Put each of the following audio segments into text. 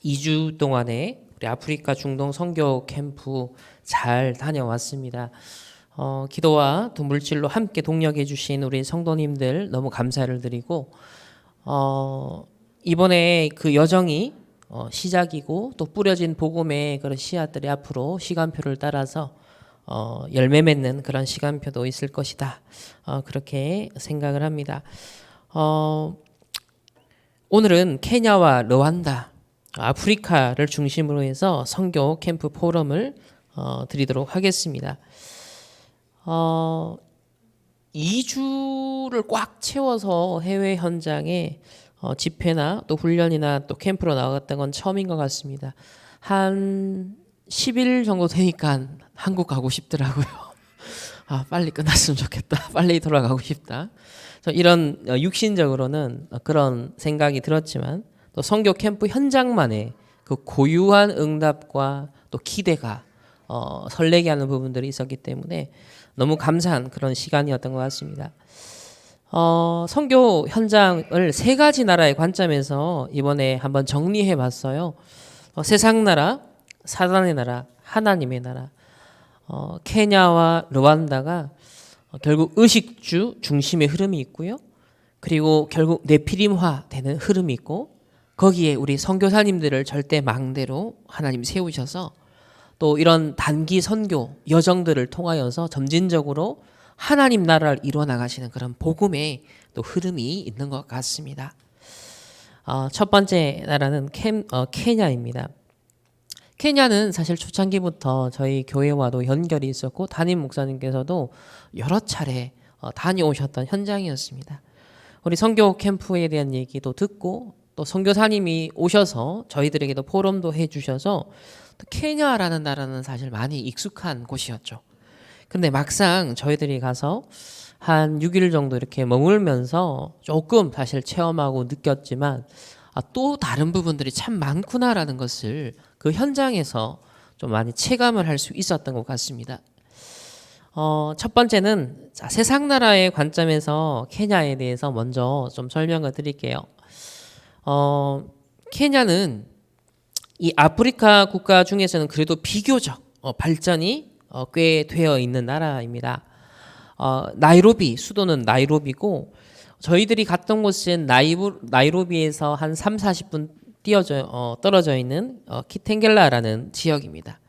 2주 동안에 우리 아프리카 중동 선교 캠프 잘 다녀왔습니다. 기도와 또 물질로 함께 동력해 주신 우리 성도님들 너무 감사를 드리고 이번에 그 여정이 시작이고 또 뿌려진 복음의 그런 씨앗들이 앞으로 시간표를 따라서 열매 맺는 그런 시간표도 있을 것이다. 그렇게 생각을 합니다. 오늘은 케냐와 르완다, 아프리카를 중심으로 해서 선교 캠프 포럼을 드리도록 하겠습니다. 2주를 꽉 채워서 해외 현장에 집회나 또 훈련이나 또 캠프로 나갔던 건 처음인 것 같습니다. 한 10일 정도 되니까 한국 가고 싶더라고요. 빨리 끝났으면 좋겠다. 빨리 돌아가고 싶다. 이런 육신적으로는 그런 생각이 들었지만 또 선교 캠프 현장만의 그 고유한 응답과 또 기대가 설레게 하는 부분들이 있었기 때문에 너무 감사한 그런 시간이었던 것 같습니다. 선교 현장을 세 가지 나라의 관점에서 이번에 한번 정리해 봤어요. 세상 나라, 사단의 나라, 하나님의 나라. 케냐와 르완다가 결국 의식주 중심의 흐름이 있고요. 그리고 결국 네피림화 되는 흐름이 있고 거기에 우리 선교사님들을 절대 망대로 하나님 세우셔서 또 이런 단기 선교 여정들을 통하여서 점진적으로 하나님 나라를 이루어 나가시는 그런 복음의 또 흐름이 있는 것 같습니다. 첫 번째 나라는 케냐입니다. 케냐는 사실 초창기부터 저희 교회와도 연결이 있었고 담임 목사님께서도 여러 차례 다녀오셨던 현장이었습니다. 우리 선교 캠프에 대한 얘기도 듣고 또 선교사님이 오셔서 저희들에게도 포럼도 해주셔서 또 케냐라는 나라는 사실 많이 익숙한 곳이었죠. 근데 막상 저희들이 가서 한 6일 정도 이렇게 머물면서 조금 사실 체험하고 느꼈지만 또 다른 부분들이 참 많구나라는 것을 그 현장에서 좀 많이 체감을 할 수 있었던 것 같습니다. 첫 번째는 세상 나라의 관점에서 케냐에 대해서 먼저 좀 설명을 드릴게요. 케냐는 이 아프리카 국가 중에서는 그래도 비교적 발전이 꽤 되어 있는 나라입니다. 나이로비, 수도는 나이로비고 저희들이 갔던 곳은 나이로비에서 한 30-40분 떨어져 있는 키텐겔라라는 지역입니다.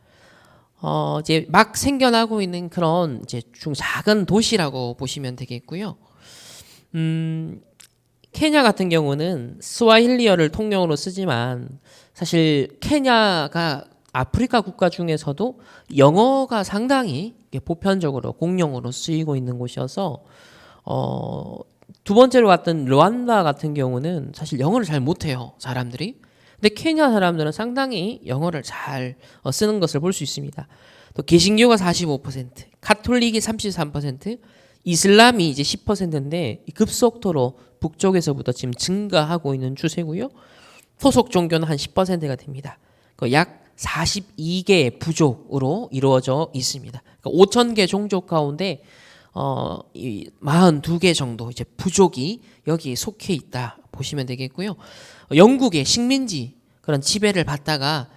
이제 막 생겨나고 있는 그런 이제 작은 도시라고 보시면 되겠고요. 케냐 같은 경우는 스와힐리어를 통용어로 쓰지만 사실 케냐가 아프리카 국가 중에서도 영어가 상당히 보편적으로 공용어로 쓰이고 있는 곳이어서 두 번째로 갔던 르완다 같은 경우는 사실 영어를 잘 못해요, 사람들이. 근데 케냐 사람들은 상당히 영어를 잘 쓰는 것을 볼 수 있습니다. 또 개신교가 45%, 가톨릭이 33%, 이슬람이 이제 10%인데 급속도로 북쪽에서부터 지금 증가하고 있는 추세고요. 소속 종교는 한 10%가 됩니다. 약 42개의 부족으로 이루어져 있습니다. 5,000개 종족 가운데 42개 정도 이제 부족이 여기에 속해 있다 보시면 되겠고요. 영국의 식민지 그런 지배를 받다가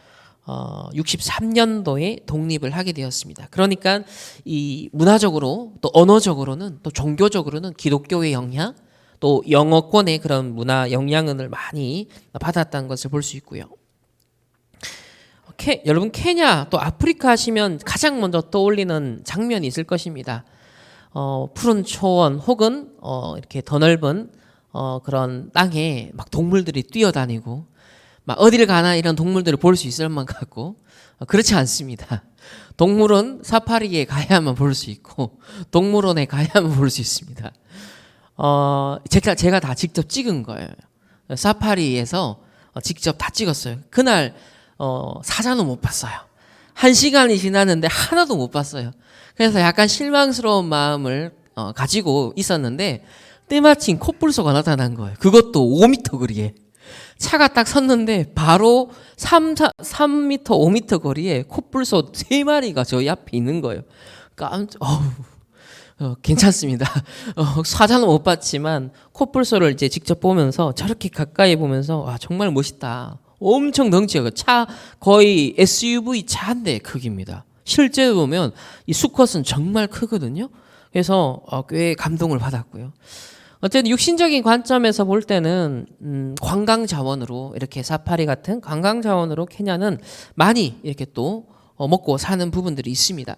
63년도에 독립을 하게 되었습니다. 그러니까 이 문화적으로 또 언어적으로는 또 종교적으로는 기독교의 영향 또 영어권의 그런 문화 영향을 많이 받았다는 것을 볼 수 있고요. 여러분 케냐 또 아프리카 하시면 가장 먼저 떠올리는 장면이 있을 것입니다. 푸른 초원 혹은 이렇게 더 넓은 그런 땅에 막 동물들이 뛰어다니고 막 어디를 가나 이런 동물들을 볼 수 있을 만 같고 그렇지 않습니다. 동물은 사파리에 가야만 볼 수 있고 동물원에 가야만 볼 수 있습니다. 제가 다 직접 찍은 거예요. 사파리에서 직접 다 찍었어요. 그날 사자는 못 봤어요. 1시간이 지났는데 하나도 못 봤어요. 그래서 약간 실망스러운 마음을 가지고 있었는데 때마침 코뿔소가 나타난 거예요. 그것도 5m 거리에. 차가 딱 섰는데 바로 3m, 5m 거리에 코뿔소 3마리가 저희 앞에 있는 거예요. 괜찮습니다. 사자는 못 봤지만 코뿔소를 이제 직접 보면서 저렇게 가까이 보면서 와, 정말 멋있다. 엄청 덩치가 차 거의 SUV 차 한 대 크기입니다. 실제로 보면 이 수컷은 정말 크거든요. 그래서 꽤 감동을 받았고요. 어쨌든 육신적인 관점에서 볼 때는 관광 자원으로 이렇게 사파리 같은 관광 자원으로 케냐는 많이 이렇게 또 먹고 사는 부분들이 있습니다.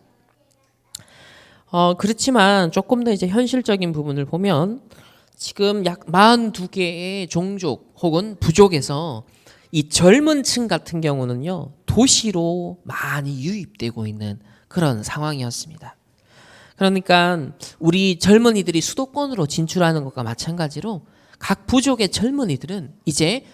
그렇지만 조금 더 이제 현실적인 부분을 보면 지금 약 42개의 종족 혹은 부족에서 이 젊은 층 같은 경우는요, 도시로 많이 유입되고 있는 그런 상황이었습니다. 그러니까 우리 젊은이들이 수도권으로 진출하는 것과 마찬가지로 각 부족의 젊은이들은 이제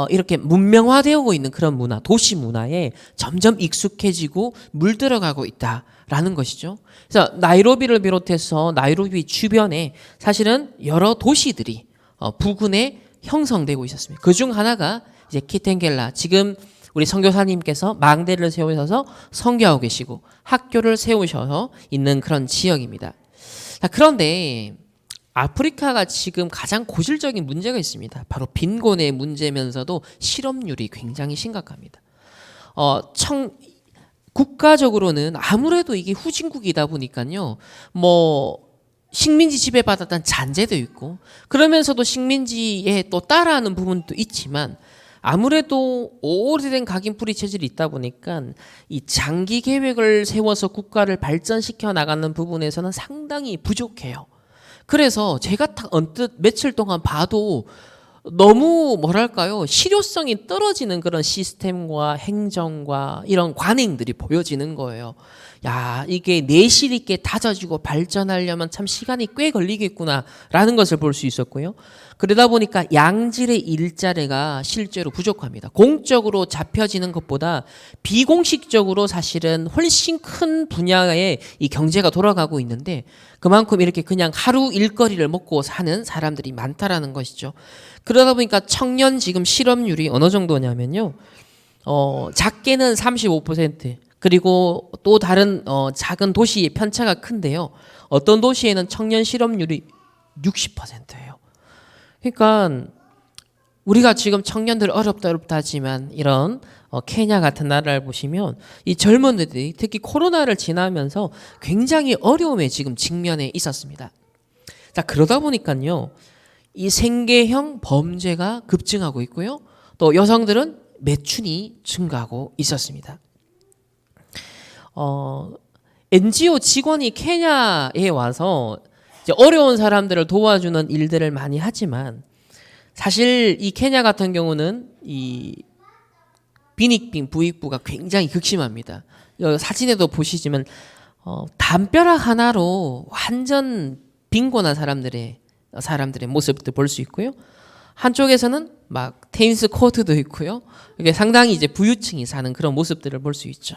이렇게 문명화되고 있는 그런 문화, 도시 문화에 점점 익숙해지고 물들어가고 있다라는 것이죠. 그래서 나이로비를 비롯해서 나이로비 주변에 사실은 여러 도시들이 부근에 형성되고 있었습니다. 그중 하나가 이제 키텐겔라, 지금 우리 선교사님께서 망대를 세우셔서 선교하고 계시고 학교를 세우셔서 있는 그런 지역입니다. 자, 그런데 아프리카가 지금 가장 고질적인 문제가 있습니다. 바로 빈곤의 문제면서도 실업률이 굉장히 심각합니다. 국가적으로는 아무래도 이게 후진국이다 보니까요, 뭐 식민지 지배받았던 잔재도 있고 그러면서도 식민지에 또 따라하는 부분도 있지만 아무래도 오래된 각인뿌리 체질이 있다 보니까 이 장기 계획을 세워서 국가를 발전시켜 나가는 부분에서는 상당히 부족해요. 그래서 제가 언뜻 며칠 동안 봐도 너무 뭐랄까요, 실효성이 떨어지는 그런 시스템과 행정과 이런 관행들이 보여지는 거예요. 야, 이게 내실 있게 다져지고 발전하려면 참 시간이 꽤 걸리겠구나라는 것을 볼 수 있었고요. 그러다 보니까 양질의 일자리가 실제로 부족합니다. 공적으로 잡혀지는 것보다 비공식적으로 사실은 훨씬 큰 분야의 이 경제가 돌아가고 있는데 그만큼 이렇게 그냥 하루 일거리를 먹고 사는 사람들이 많다라는 것이죠. 그러다 보니까 청년 지금 실업률이 어느 정도냐면요. 작게는 35%, 그리고 또 다른 작은 도시의 편차가 큰데요. 어떤 도시에는 청년 실업률이 60%예요. 그러니까 우리가 지금 청년들 어렵다 하지만 이런 케냐 같은 나라를 보시면 이 젊은이들이 특히 코로나를 지나면서 굉장히 어려움에 지금 직면해 있었습니다. 자, 그러다 보니까요, 이 생계형 범죄가 급증하고 있고요. 또 여성들은 매춘이 증가하고 있었습니다. NGO 직원이 케냐에 와서 이제 어려운 사람들을 도와주는 일들을 많이 하지만 사실 이 케냐 같은 경우는 이 빈익빈 부익부가 굉장히 극심합니다. 사진에도 보시지만 담벼락 하나로 완전 빈곤한 사람들의 모습도 볼 수 있고요. 한쪽에서는 막 테니스 코트도 있고요. 이게 상당히 이제 부유층이 사는 그런 모습들을 볼 수 있죠.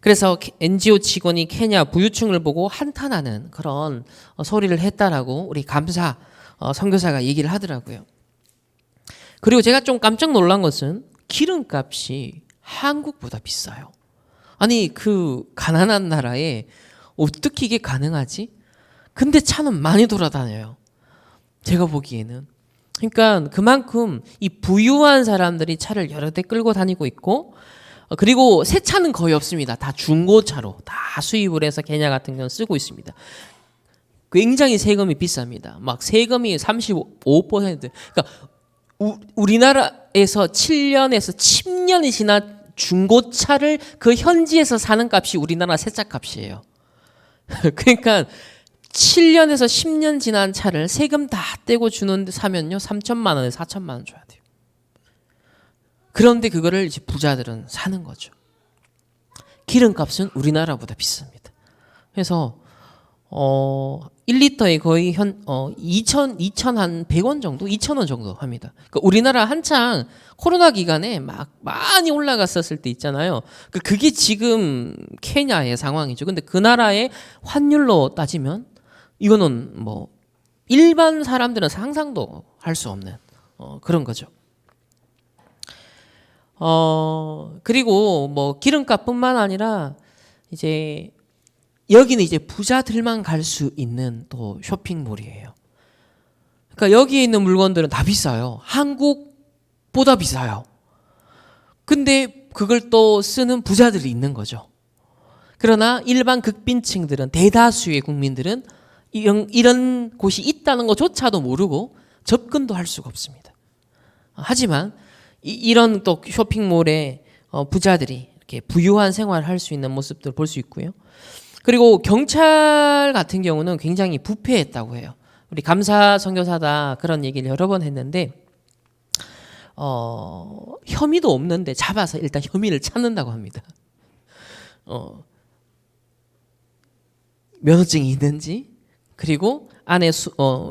그래서 NGO 직원이 케냐 부유층을 보고 한탄하는 그런 소리를 했다라고 우리 감사 선교사가 얘기를 하더라고요. 그리고 제가 좀 깜짝 놀란 것은 기름값이 한국보다 비싸요. 아니, 그 가난한 나라에 어떻게 이게 가능하지? 근데 차는 많이 돌아다녀요. 제가 보기에는. 그러니까 그만큼 이 부유한 사람들이 차를 여러 대 끌고 다니고 있고, 그리고 새 차는 거의 없습니다. 다 중고차로 다 수입을 해서 케냐 같은 경우는 쓰고 있습니다. 굉장히 세금이 비쌉니다. 막 세금이 35%. 그러니까 우리나라에서 7년에서 10년이 지난 중고차를 그 현지에서 사는 값이 우리나라 새차 값이에요. 그러니까 7년에서 10년 지난 차를 세금 다 떼고 주는데 사면요 3천만 원에 4천만 원 줘야 돼요. 그런데 그거를 이제 부자들은 사는 거죠. 기름값은 우리나라보다 비쌉니다. 그래서 1리터에 거의 2,100원 정도, 2,000원 정도 합니다. 그러니까 우리나라 한창 코로나 기간에 막 많이 올라갔었을 때 있잖아요. 그게 지금 케냐의 상황이죠. 근데 그 나라의 환율로 따지면 이거는 뭐 일반 사람들은 상상도 할 수 없는 그런 거죠. 그리고 뭐 기름값뿐만 아니라 이제 여기는 이제 부자들만 갈 수 있는 또 쇼핑몰이에요. 그러니까 여기에 있는 물건들은 다 비싸요. 한국보다 비싸요. 근데 그걸 또 쓰는 부자들이 있는 거죠. 그러나 일반 극빈층들은, 대다수의 국민들은 이런 곳이 있다는 것조차도 모르고 접근도 할 수가 없습니다. 하지만 이런 또 쇼핑몰에 부자들이 이렇게 부유한 생활을 할 수 있는 모습들을 볼 수 있고요. 그리고 경찰 같은 경우는 굉장히 부패했다고 해요. 우리 감사 선교사다 그런 얘기를 여러 번 했는데 혐의도 없는데 잡아서 일단 혐의를 찾는다고 합니다. 면허증이 있는지, 그리고 안에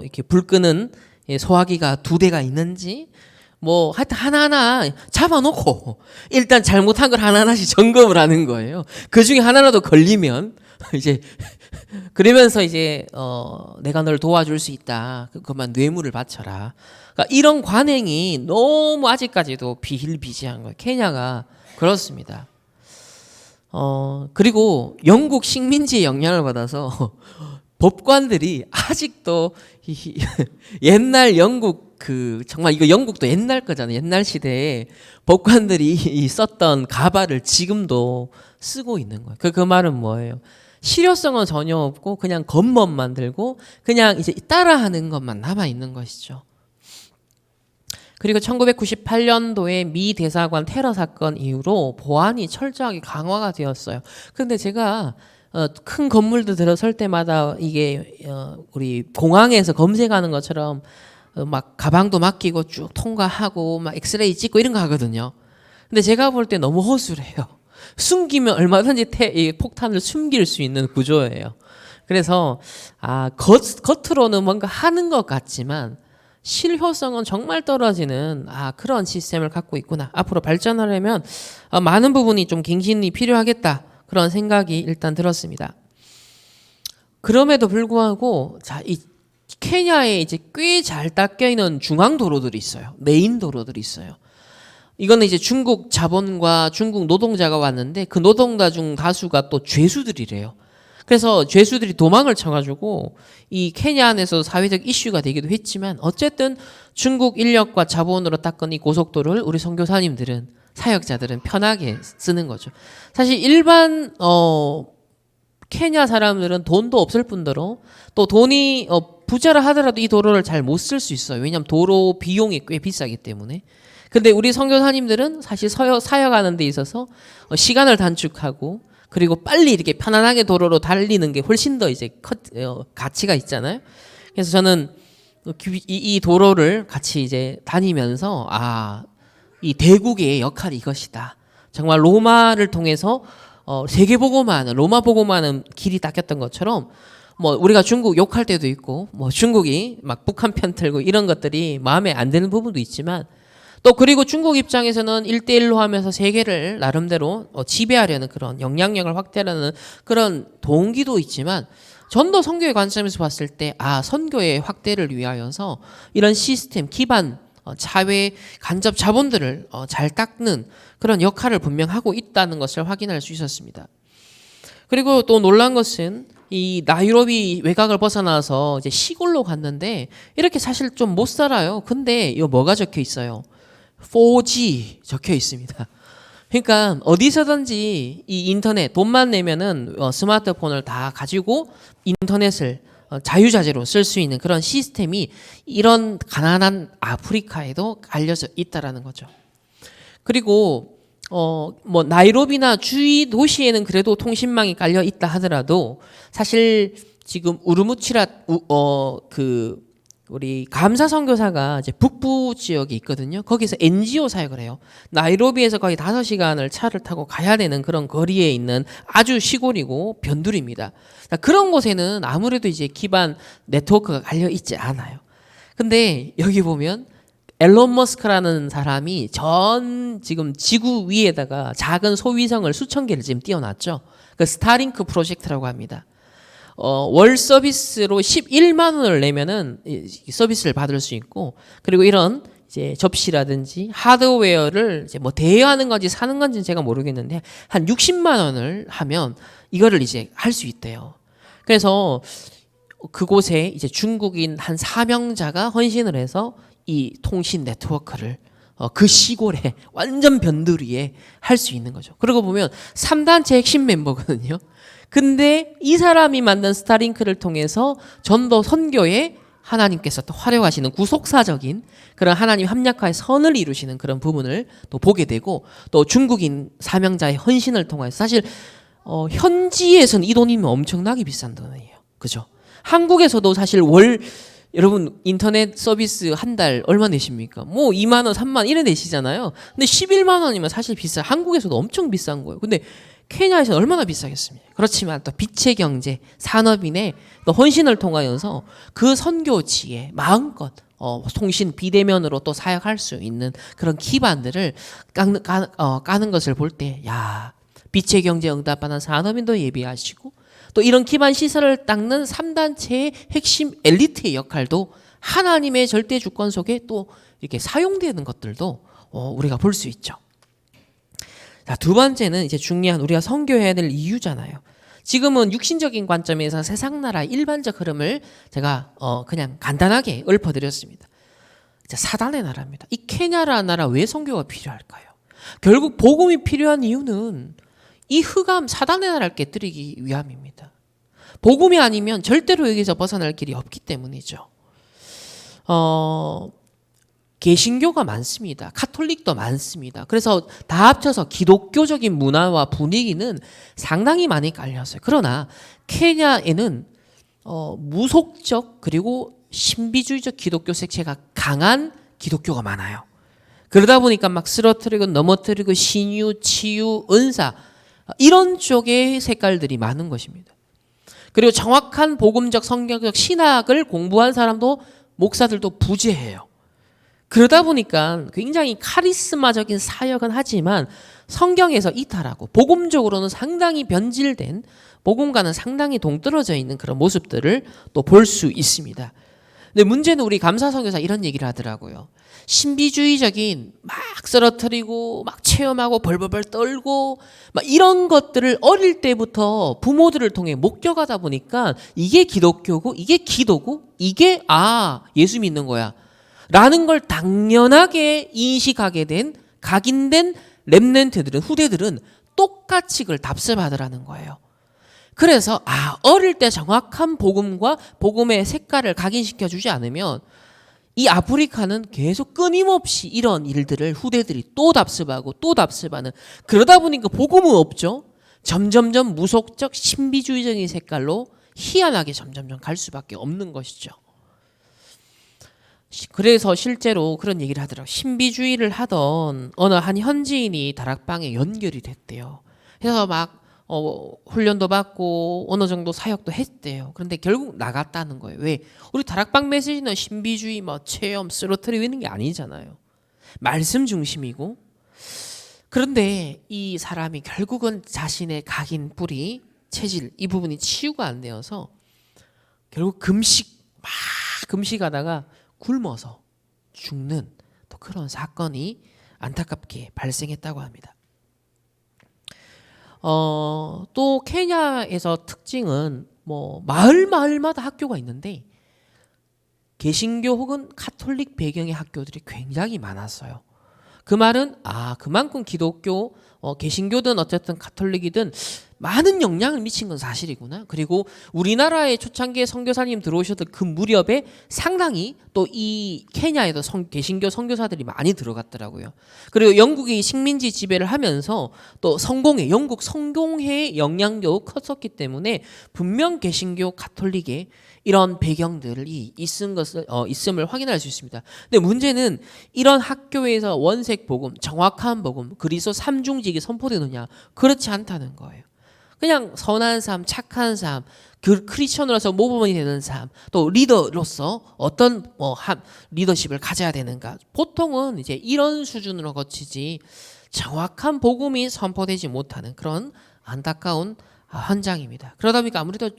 이렇게 불 끄는 소화기가 2대가 있는지, 뭐 하여튼 하나하나 잡아놓고 일단 잘못한 걸 하나하나씩 점검을 하는 거예요. 그 중에 하나라도 걸리면 이제 그러면서 이제 내가 널 도와줄 수 있다. 그것만 뇌물을 바쳐라. 그러니까 이런 관행이 너무 아직까지도 비일비재한 거예요. 케냐가 그렇습니다. 그리고 영국 식민지의 영향을 받아서 법관들이 아직도 옛날 영국 정말 이거 영국도 옛날 거잖아요. 옛날 시대에 법관들이 썼던 가발을 지금도 쓰고 있는 거예요. 그 말은 뭐예요? 실효성은 전혀 없고 그냥 겉멋만 들고 그냥 이제 따라하는 것만 남아 있는 것이죠. 그리고 1998년도에 미 대사관 테러 사건 이후로 보안이 철저하게 강화가 되었어요. 그런데 제가 큰 건물도 들어설 때마다 이게 우리 공항에서 검색하는 것처럼 막 가방도 맡기고 쭉 통과하고 막 엑스레이 찍고 이런 거 하거든요. 근데 제가 볼 때 너무 허술해요. 숨기면 얼마든지 이 폭탄을 숨길 수 있는 구조예요. 그래서 겉으로는 뭔가 하는 것 같지만 실효성은 정말 떨어지는 그런 시스템을 갖고 있구나. 앞으로 발전하려면 많은 부분이 좀 갱신이 필요하겠다. 그런 생각이 일단 들었습니다. 그럼에도 불구하고 이 케냐에 이제 꽤 잘 닦여 있는 중앙 도로들이 있어요. 메인 도로들이 있어요. 이거는 이제 중국 자본과 중국 노동자가 왔는데 그 노동자 중 다수가 또 죄수들이래요. 그래서 죄수들이 도망을 쳐가지고 이 케냐 안에서 사회적 이슈가 되기도 했지만 어쨌든 중국 인력과 자본으로 닦은 이 고속도로를 우리 선교사님들은, 사역자들은 편하게 쓰는 거죠. 사실 일반 케냐 사람들은 돈도 없을 뿐더러 또 돈이 부자라 하더라도 이 도로를 잘 못 쓸 수 있어요. 왜냐하면 도로 비용이 꽤 비싸기 때문에. 근데 우리 선교사님들은 사실 사역하는 데 있어서 시간을 단축하고 그리고 빨리 이렇게 편안하게 도로로 달리는 게 훨씬 더 이제 가치가 있잖아요. 그래서 저는 이 도로를 같이 이제 다니면서 이 대국의 역할이 이것이다. 정말 로마를 통해서 세계보고만, 로마 보고만은 길이 닦였던 것처럼 뭐 우리가 중국 욕할 때도 있고 뭐 중국이 막 북한 편 들고 이런 것들이 마음에 안 드는 부분도 있지만 또 그리고 중국 입장에서는 1대1로 하면서 세계를 나름대로 지배하려는 그런 영향력을 확대하려는 그런 동기도 있지만 전도 선교의 관점에서 봤을 때 선교의 확대를 위하여서 이런 시스템 기반 사회 간접 자본들을 잘 닦는 그런 역할을 분명하고 있다는 것을 확인할 수 있었습니다. 그리고 또 놀란 것은 이 나이로비 외곽을 벗어나서 이제 시골로 갔는데 이렇게 사실 좀 못 살아요. 근데 이거 뭐가 적혀 있어요? 4G 적혀 있습니다. 그러니까 어디서든지 이 인터넷 돈만 내면은 스마트폰을 다 가지고 인터넷을 자유자재로 쓸 수 있는 그런 시스템이 이런 가난한 아프리카에도 알려져 있다라는 거죠. 그리고 뭐 나이로비나 주위 도시에는 그래도 통신망이 깔려 있다 하더라도 사실 지금 우르무치라 우리 감사 선교사가 이제 북부 지역에 있거든요. 거기서 NGO 사역을 해요. 나이로비에서 거의 5시간을 차를 타고 가야 되는 그런 거리에 있는 아주 시골이고 변두리입니다. 그런 곳에는 아무래도 이제 기반 네트워크가 깔려 있지 않아요. 근데 여기 보면 앨런 머스크라는 사람이 지금 지구 위에다가 작은 소위성을 수천 개를 지금 띄워놨죠. 그 스타링크 프로젝트라고 합니다. 월 서비스로 11만 원을 내면은 서비스를 받을 수 있고, 그리고 이런 이제 접시라든지 하드웨어를 이제 뭐 대여하는 건지 사는 건지는 제가 모르겠는데 한 60만 원을 하면 이거를 이제 할 수 있대요. 그래서 그곳에 이제 중국인 한 사명자가 헌신을 해서 이 통신 네트워크를 그 시골에 완전 변두리에 할 수 있는 거죠. 그러고 보면 3단체 핵심 멤버거든요. 근데 이 사람이 만든 스타링크를 통해서 전도 선교에 하나님께서 또 활용하시는 구속사적인 그런 하나님 합력화의 선을 이루시는 그런 부분을 또 보게 되고, 또 중국인 사명자의 헌신을 통해서 사실 현지에서는 이 돈이면 엄청나게 비싼 돈이에요. 그죠? 한국에서도 사실 여러분 인터넷 서비스 한 달 얼마 내십니까? 뭐 2만 원, 3만 원 이래 내시잖아요. 근데 11만 원이면 사실 비싸. 한국에서도 엄청 비싼 거예요. 근데 케냐에서는 얼마나 비싸겠습니까? 그렇지만 또 빛의 경제, 산업인의 또 헌신을 통하여서 그 선교지에 마음껏 통신 비대면으로 또 사역할 수 있는 그런 기반들을 까는 것을 볼 때, 야, 빛의 경제 응답하는 산업인도 예비하시고 또 이런 기반 시설을 닦는 3단체의 핵심 엘리트의 역할도 하나님의 절대 주권 속에 또 이렇게 사용되는 것들도 우리가 볼 수 있죠. 자, 두 번째는 이제 중요한 우리가 선교해야 될 이유잖아요. 지금은 육신적인 관점에서 세상 나라의 일반적 흐름을 제가 그냥 간단하게 읊어드렸습니다. 사단의 나라입니다. 이 케냐라는 나라 왜 선교가 필요할까요? 결국 복음이 필요한 이유는 이 흑암 사단의 나라를 깨뜨리기 위함입니다. 복음이 아니면 절대로 여기서 벗어날 길이 없기 때문이죠. 개신교가 많습니다. 카톨릭도 많습니다. 그래서 다 합쳐서 기독교적인 문화와 분위기는 상당히 많이 깔렸어요. 그러나 케냐에는 무속적 그리고 신비주의적 기독교 색채가 강한 기독교가 많아요. 그러다 보니까 막 쓰러뜨리고 넘어뜨리고 신유, 치유, 은사 이런 쪽의 색깔들이 많은 것입니다. 그리고 정확한 복음적 성경적 신학을 공부한 사람도 목사들도 부재해요. 그러다 보니까 굉장히 카리스마적인 사역은 하지만 성경에서 이탈하고 복음적으로는 상당히 변질된, 복음과는 상당히 동떨어져 있는 그런 모습들을 또 볼 수 있습니다. 근데 문제는 우리 감사선교사 이런 얘기를 하더라고요. 신비주의적인 막 쓰러뜨리고 막 체험하고 벌벌벌 떨고 막 이런 것들을 어릴 때부터 부모들을 통해 목격하다 보니까 이게 기독교고 이게 기도고 이게 예수 믿는 거야 라는 걸 당연하게 인식하게 된 각인된 렘넌트들은, 후대들은 똑같이 그걸 답습하더라는 거예요. 그래서 어릴 때 정확한 복음과 복음의 색깔을 각인시켜주지 않으면 이 아프리카는 계속 끊임없이 이런 일들을 후대들이 또 답습하고 또 답습하는, 그러다 보니까 복음은 없죠. 점점점 무속적 신비주의적인 색깔로 희한하게 점점점 갈 수밖에 없는 것이죠. 그래서 실제로 그런 얘기를 하더라고요. 신비주의를 하던 어느 한 현지인이 다락방에 연결이 됐대요. 그래서 막 훈련도 받고 어느 정도 사역도 했대요. 그런데 결국 나갔다는 거예요. 왜? 우리 다락방 메시지는 신비주의, 체험, 쓰러뜨리고 있는 게 아니잖아요. 말씀 중심이고. 그런데 이 사람이 결국은 자신의 각인, 뿌리, 체질 이 부분이 치유가 안 되어서 결국 금식하다가 굶어서 죽는 또 그런 사건이 안타깝게 발생했다고 합니다. 또 케냐에서 특징은 마을마다 학교가 있는데 개신교 혹은 카톨릭 배경의 학교들이 굉장히 많았어요. 그 말은 그만큼 기독교, 개신교든 어쨌든 카톨릭이든 많은 영향을 미친 건 사실이구나. 그리고 우리나라의 초창기에 선교사님 들어오셨던 그 무렵에 상당히 또 이 케냐에도 개신교 선교사들이 많이 들어갔더라고요. 그리고 영국이 식민지 지배를 하면서 또 영국 성공회의 영향력도 컸었기 때문에 분명 개신교, 카톨릭의 이런 배경들이 있음을 확인할 수 있습니다. 근데 문제는 이런 학교에서 원색 복음, 정확한 복음, 그리스도 삼중직이 선포되느냐? 그렇지 않다는 거예요. 그냥 선한 삶, 착한 삶, 크리스천으로서 모범이 되는 삶, 또 리더로서 어떤 리더십을 가져야 되는가? 보통은 이제 이런 수준으로 거치지 정확한 복음이 선포되지 못하는 그런 안타까운 현장입니다. 그러다 보니까 아무래도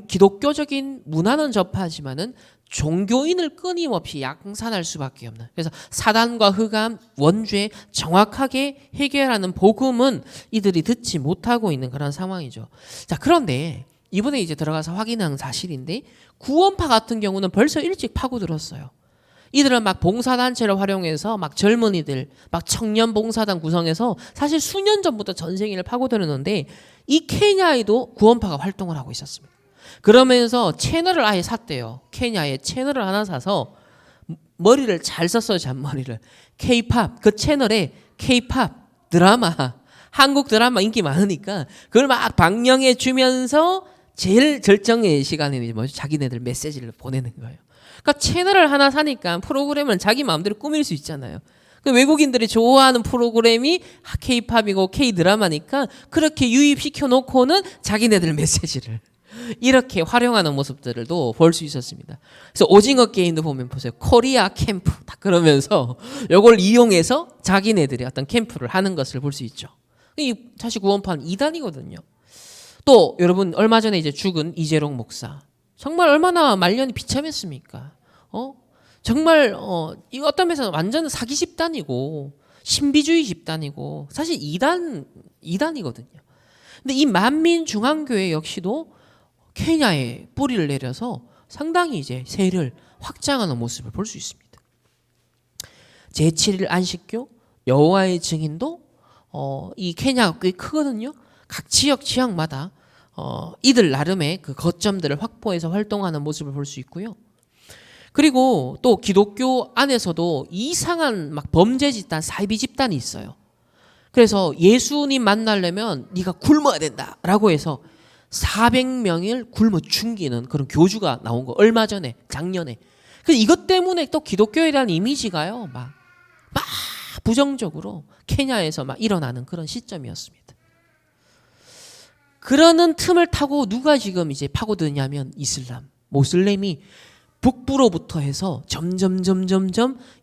기독교적인 문화는 접하지만은 종교인을 끊임없이 양산할 수밖에 없는, 그래서 사단과 흑암, 원죄 정확하게 해결하는 복음은 이들이 듣지 못하고 있는 그런 상황이죠. 자, 그런데 이번에 이제 들어가서 확인한 사실인데 구원파 같은 경우는 벌써 일찍 파고들었어요. 이들은 막 봉사단체를 활용해서 막 젊은이들, 막 청년 봉사단 구성해서 사실 수년 전부터 전 세계를 파고들었는데 이 케냐에도 구원파가 활동을 하고 있었습니다. 그러면서 채널을 아예 샀대요. 케냐에 채널을 하나 사서 머리를 잘 썼어요. 잔머리를. K-팝 그 채널에 K-팝 드라마 한국 드라마 인기 많으니까 그걸 막 방영해 주면서 제일 절정의 시간에는 뭐죠? 자기네들 메시지를 보내는 거예요. 그러니까 채널을 하나 사니까 프로그램은 자기 마음대로 꾸밀 수 있잖아요. 그 외국인들이 좋아하는 프로그램이 K-팝이고 K-드라마니까 그렇게 유입시켜 놓고는 자기네들 메시지를 이렇게 활용하는 모습들도 볼 수 있었습니다. 그래서 오징어 게임도 보면 보세요. 코리아 캠프 다 그러면서 이걸 이용해서 자기네들이 어떤 캠프를 하는 것을 볼 수 있죠. 이 사실 구원파는 이단이거든요. 또 여러분 얼마 전에 이제 죽은 이재롱 목사 정말 얼마나 말년이 비참했습니까? 정말 이 어떤 면에서 완전 사기 집단이고 신비주의 집단이고 사실 이단이거든요. 근데 이 만민중앙교회 역시도 케냐에 뿌리를 내려서 상당히 이제 세를 확장하는 모습을 볼 수 있습니다. 제7일 안식교, 여호와의 증인도 이 케냐가 꽤 크거든요. 각 지역마다 이들 나름의 그 거점들을 확보해서 활동하는 모습을 볼 수 있고요. 그리고 또 기독교 안에서도 이상한 막 범죄 집단, 사이비 집단이 있어요. 그래서 예수님 만나려면 네가 굶어야 된다라고 해서 400명을 굶어 죽이는 그런 교주가 나온 거 얼마 전에 작년에. 그래서 이것 때문에 또 기독교에 대한 이미지가요 막 부정적으로 케냐에서 막 일어나는 그런 시점이었습니다. 그러는 틈을 타고 누가 지금 이제 파고드냐면 이슬람, 모슬렘이 북부로부터 해서 점점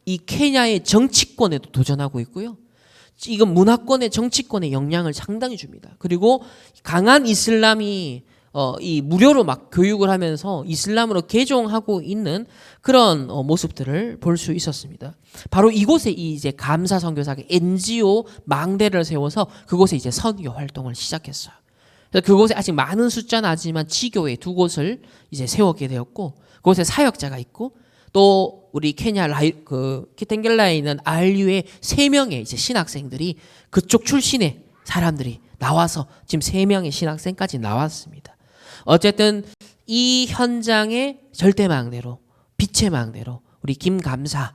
이 케냐의 정치권에도 도전하고 있고요. 이건 문화권의 정치권에 영향을 상당히 줍니다. 그리고 강한 이슬람이 이 무료로 막 교육을 하면서 이슬람으로 개종하고 있는 그런 모습들을 볼 수 있었습니다. 바로 이곳에 이제 감사 선교사가 NGO 망대를 세워서 그곳에 이제 선교 활동을 시작했어요. 그래서 그곳에 아직 많은 숫자는 아니지만 지교회 2곳을 이제 세우게 되었고 그곳에 사역자가 있고 또 우리 케냐 키텐겔라에 있는 RU의 3명의 이제 신학생들이 그쪽 출신의 사람들이 나와서 지금 3명의 신학생까지 나왔습니다. 어쨌든 이 현장의 절대망대로 빛의 망대로 우리 김 감사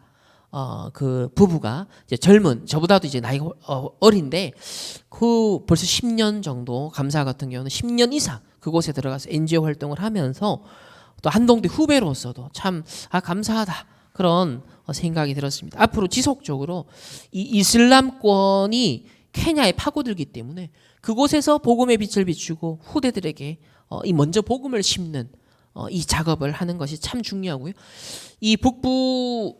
그 부부가 이제 젊은 저보다도 이제 나이가 어린데 그 벌써 10년 정도 감사 같은 경우는 10년 이상 그곳에 들어가서 NGO 활동을 하면서 또 한동대 후배로서도 참 감사하다 그런 생각이 들었습니다. 앞으로 지속적으로 이 이슬람권이 케냐에 파고들기 때문에 그곳에서 복음의 빛을 비추고 후대들에게 이 먼저 복음을 심는 이 작업을 하는 것이 참 중요하고요. 이 북부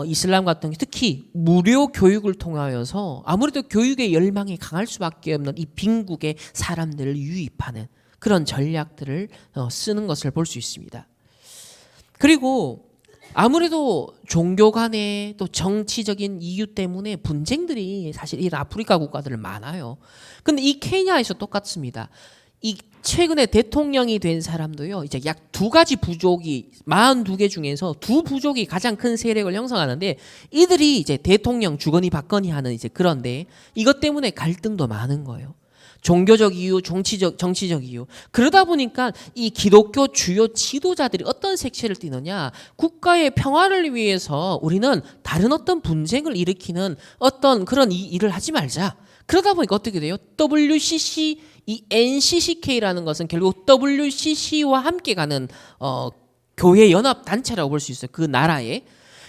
이슬람 같은 게 특히 무료 교육을 통하여서 아무래도 교육의 열망이 강할 수밖에 없는 이 빈국의 사람들을 유입하는 그런 전략들을 쓰는 것을 볼 수 있습니다. 그리고 아무래도 종교 간의 또 정치적인 이유 때문에 분쟁들이 사실 이 아프리카 국가들은 많아요. 근데 이 케냐에서 똑같습니다. 이 최근에 대통령이 된 사람도요. 이제 약 2가지 부족이 42개 중에서 2부족이 가장 큰 세력을 형성하는데 이들이 이제 대통령 주거니 받거니 하는 이제 그런데 이것 때문에 갈등도 많은 거예요. 종교적 이유, 정치적 이유. 그러다 보니까 이 기독교 주요 지도자들이 어떤 색채를 띠느냐. 국가의 평화를 위해서 우리는 다른 어떤 분쟁을 일으키는 어떤 그런 일을 하지 말자. 그러다 보니까 어떻게 돼요? WCC, 이 NCCK라는 것은 결국 WCC와 함께 가는 교회 연합 단체라고 볼 수 있어요. 그 나라에.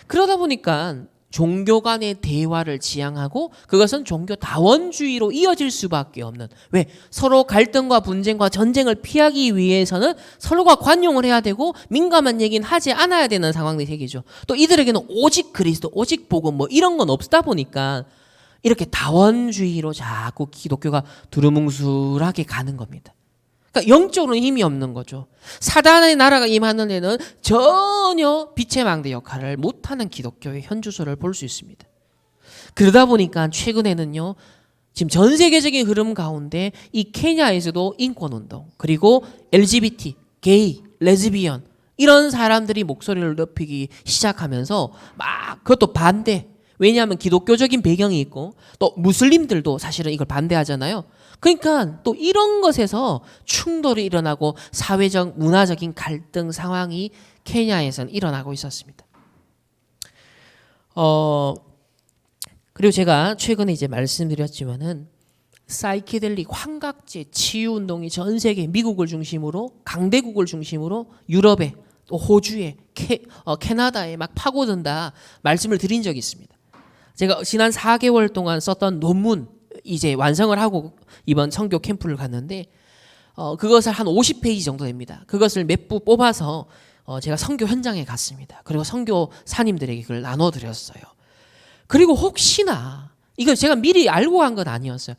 그러다 보니까 종교 간의 대화를 지향하고 그것은 종교 다원주의로 이어질 수밖에 없는 왜? 서로 갈등과 분쟁과 전쟁을 피하기 위해서는 서로가 관용을 해야 되고 민감한 얘기는 하지 않아야 되는 상황이 생기죠. 또 이들에게는 오직 그리스도, 오직 복음 뭐 이런 건 없다 보니까 이렇게 다원주의로 자꾸 기독교가 두루뭉술하게 가는 겁니다. 그러니까 영적으로는 힘이 없는 거죠. 사단의 나라가 임하는 데는 전혀 빛의 망대 역할을 못하는 기독교의 현주소를 볼 수 있습니다. 그러다 보니까 최근에는요. 지금 전 세계적인 흐름 가운데 이 케냐에서도 인권운동 그리고 LGBT, 게이, 레즈비언 이런 사람들이 목소리를 높이기 시작하면서 막 그것도 반대. 왜냐하면 기독교적인 배경이 있고 또 무슬림들도 사실은 이걸 반대하잖아요. 그러니까 또 이런 것에서 충돌이 일어나고 사회적 문화적인 갈등 상황이 케냐에서는 일어나고 있었습니다. 그리고 제가 최근에 이제 말씀드렸지만은 사이키델릭 환각제 치유 운동이 전 세계 미국을 중심으로 강대국을 중심으로 유럽에 또 호주에 캐나다에 막 파고든다 말씀을 드린 적이 있습니다. 제가 지난 4개월 동안 썼던 논문 이제 완성을 하고 이번 선교 캠프를 갔는데 그것을 한 50페이지 정도 됩니다. 그것을 몇 부 뽑아서 제가 선교 현장에 갔습니다. 그리고 선교사님들에게 그걸 나눠드렸어요. 그리고 혹시나 이거 제가 미리 알고 간 건 아니었어요.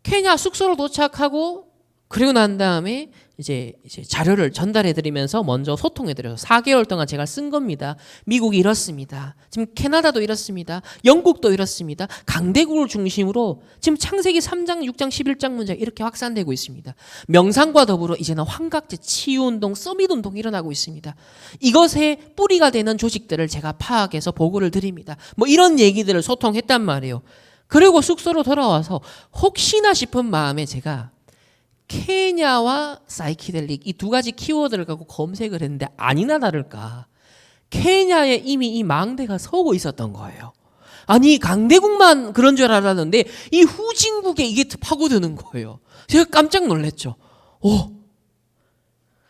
케냐 숙소로 도착하고 그리고 난 다음에 이제 자료를 전달해드리면서 먼저 소통해드려서 4개월 동안 제가 쓴 겁니다. 미국이 이렇습니다. 지금 캐나다도 이렇습니다. 영국도 이렇습니다. 강대국을 중심으로 지금 창세기 3장, 6장, 11장 문제가 이렇게 확산되고 있습니다. 명상과 더불어 이제는 환각제 치유운동, 서밋운동이 일어나고 있습니다. 이것의 뿌리가 되는 조직들을 제가 파악해서 보고를 드립니다. 뭐 이런 얘기들을 소통했단 말이에요. 그리고 숙소로 돌아와서 혹시나 싶은 마음에 제가 케냐와 사이키델릭 이 두 가지 키워드를 갖고 검색을 했는데 아니나 다를까 케냐에 이미 이 망대가 서고 있었던 거예요. 아니 강대국만 그런 줄 알았는데 이 후진국에 이게 파고드는 거예요. 제가 깜짝 놀랐죠.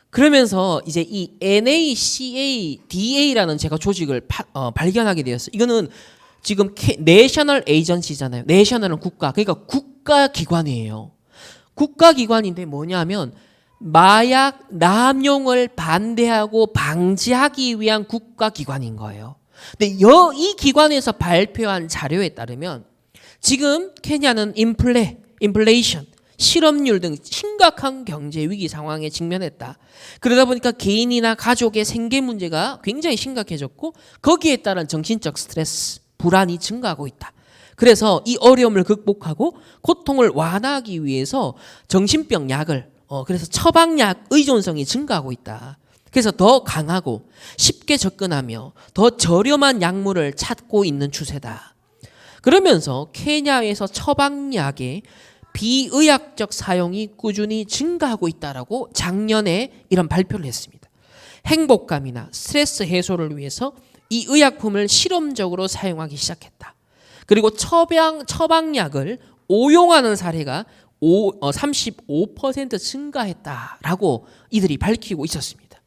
그러면서 이제 이 NACADA라는 제가 조직을 발견하게 되었어요. 이거는 지금 내셔널 에이전시잖아요. 내셔널은 국가, 그러니까 국가기관이에요. 국가기관인데 뭐냐면 마약 남용을 반대하고 방지하기 위한 국가기관인 거예요. 근데 이 기관에서 발표한 자료에 따르면 지금 케냐는 인플레이션, 실업률 등 심각한 경제 위기 상황에 직면했다. 그러다 보니까 개인이나 가족의 생계 문제가 굉장히 심각해졌고 거기에 따른 정신적 스트레스, 불안이 증가하고 있다. 그래서 이 어려움을 극복하고 고통을 완화하기 위해서 정신병 약을 그래서 처방약 의존성이 증가하고 있다. 그래서 더 강하고 쉽게 접근하며 더 저렴한 약물을 찾고 있는 추세다. 그러면서 케냐에서 처방약의 비의학적 사용이 꾸준히 증가하고 있다라고 작년에 이런 발표를 했습니다. 행복감이나 스트레스 해소를 위해서 이 의약품을 실험적으로 사용하기 시작했다. 그리고 처방약을 오용하는 사례가 35% 증가했다라고 이들이 밝히고 있었습니다.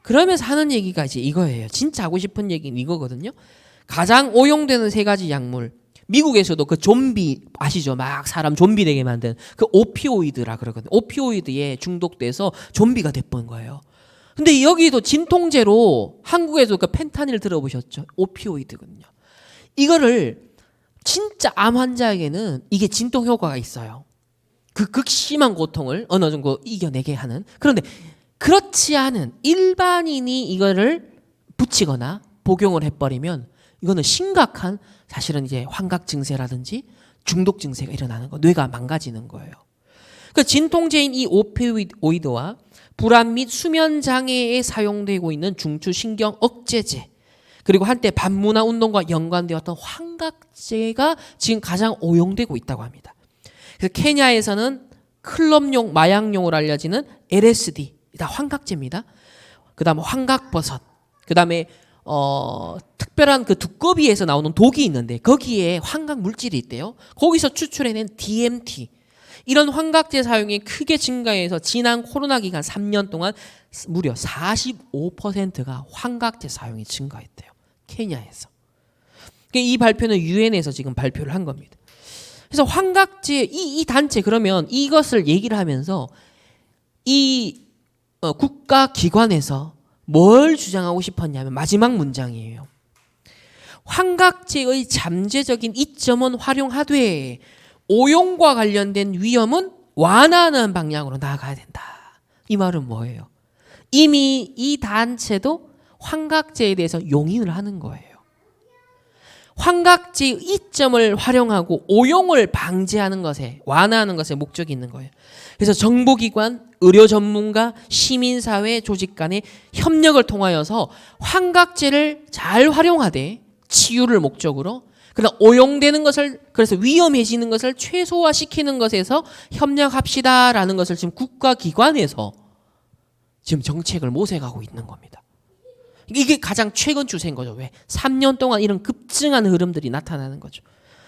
그러면서 하는 얘기가 이제 이거예요. 진짜 하고 싶은 얘기는 이거거든요. 가장 오용되는 세 가지 약물. 미국에서도 그 좀비 아시죠? 막 사람 좀비 되게 만든 그 오피오이드라 그러거든요. 오피오이드에 중독돼서 좀비가 돼버린 거예요. 근데 여기도 진통제로 한국에도 그 펜타닐 들어보셨죠? 오피오이드거든요. 이거를 진짜 암 환자에게는 이게 진통 효과가 있어요. 그 극심한 고통을 어느 정도 이겨내게 하는. 그런데 그렇지 않은 일반인이 이거를 붙이거나 복용을 해버리면 이거는 심각한 사실은 이제 환각 증세라든지 중독 증세가 일어나는 거, 뇌가 망가지는 거예요. 그 진통제인 이 오피오이드와 불안 및 수면 장애에 사용되고 있는 중추신경 억제제, 그리고 한때 반문화 운동과 연관되었던 환각제가 지금 가장 오용되고 있다고 합니다. 그래서 케냐에서는 클럽용 마약용으로 알려지는 LSD 다 환각제입니다. 그다음에 환각버섯, 그다음에 특별한 그 두꺼비에서 나오는 독이 있는데 거기에 환각 물질이 있대요. 거기서 추출해낸 DMT 이런 환각제 사용이 크게 증가해서 지난 코로나 기간 3년 동안 무려 45%가 환각제 사용이 증가했대요. 케냐에서. 이 발표는 유엔에서 지금 발표를 한 겁니다. 그래서 환각제 이 단체 그러면 이것을 얘기를 하면서 이 국가기관에서 뭘 주장하고 싶었냐면 마지막 문장이에요. 환각제의 잠재적인 이점은 활용하되 오용과 관련된 위험은 완화하는 방향으로 나아가야 된다. 이 말은 뭐예요? 이미 이 단체도 환각제에 대해서 용인을 하는 거예요. 환각제의 이점을 활용하고 오용을 방지하는 것에 완화하는 것에 목적이 있는 거예요. 그래서 정보기관, 의료 전문가, 시민사회 조직 간의 협력을 통하여서 환각제를 잘 활용하되 치유를 목적으로 그러나 오용되는 것을 그래서 위험해지는 것을 최소화시키는 것에서 협력합시다라는 것을 지금 국가기관에서 지금 정책을 모색하고 있는 겁니다. 이게 가장 최근 추세인 거죠. 왜? 3년 동안 이런 급증한 흐름들이 나타나는 거죠.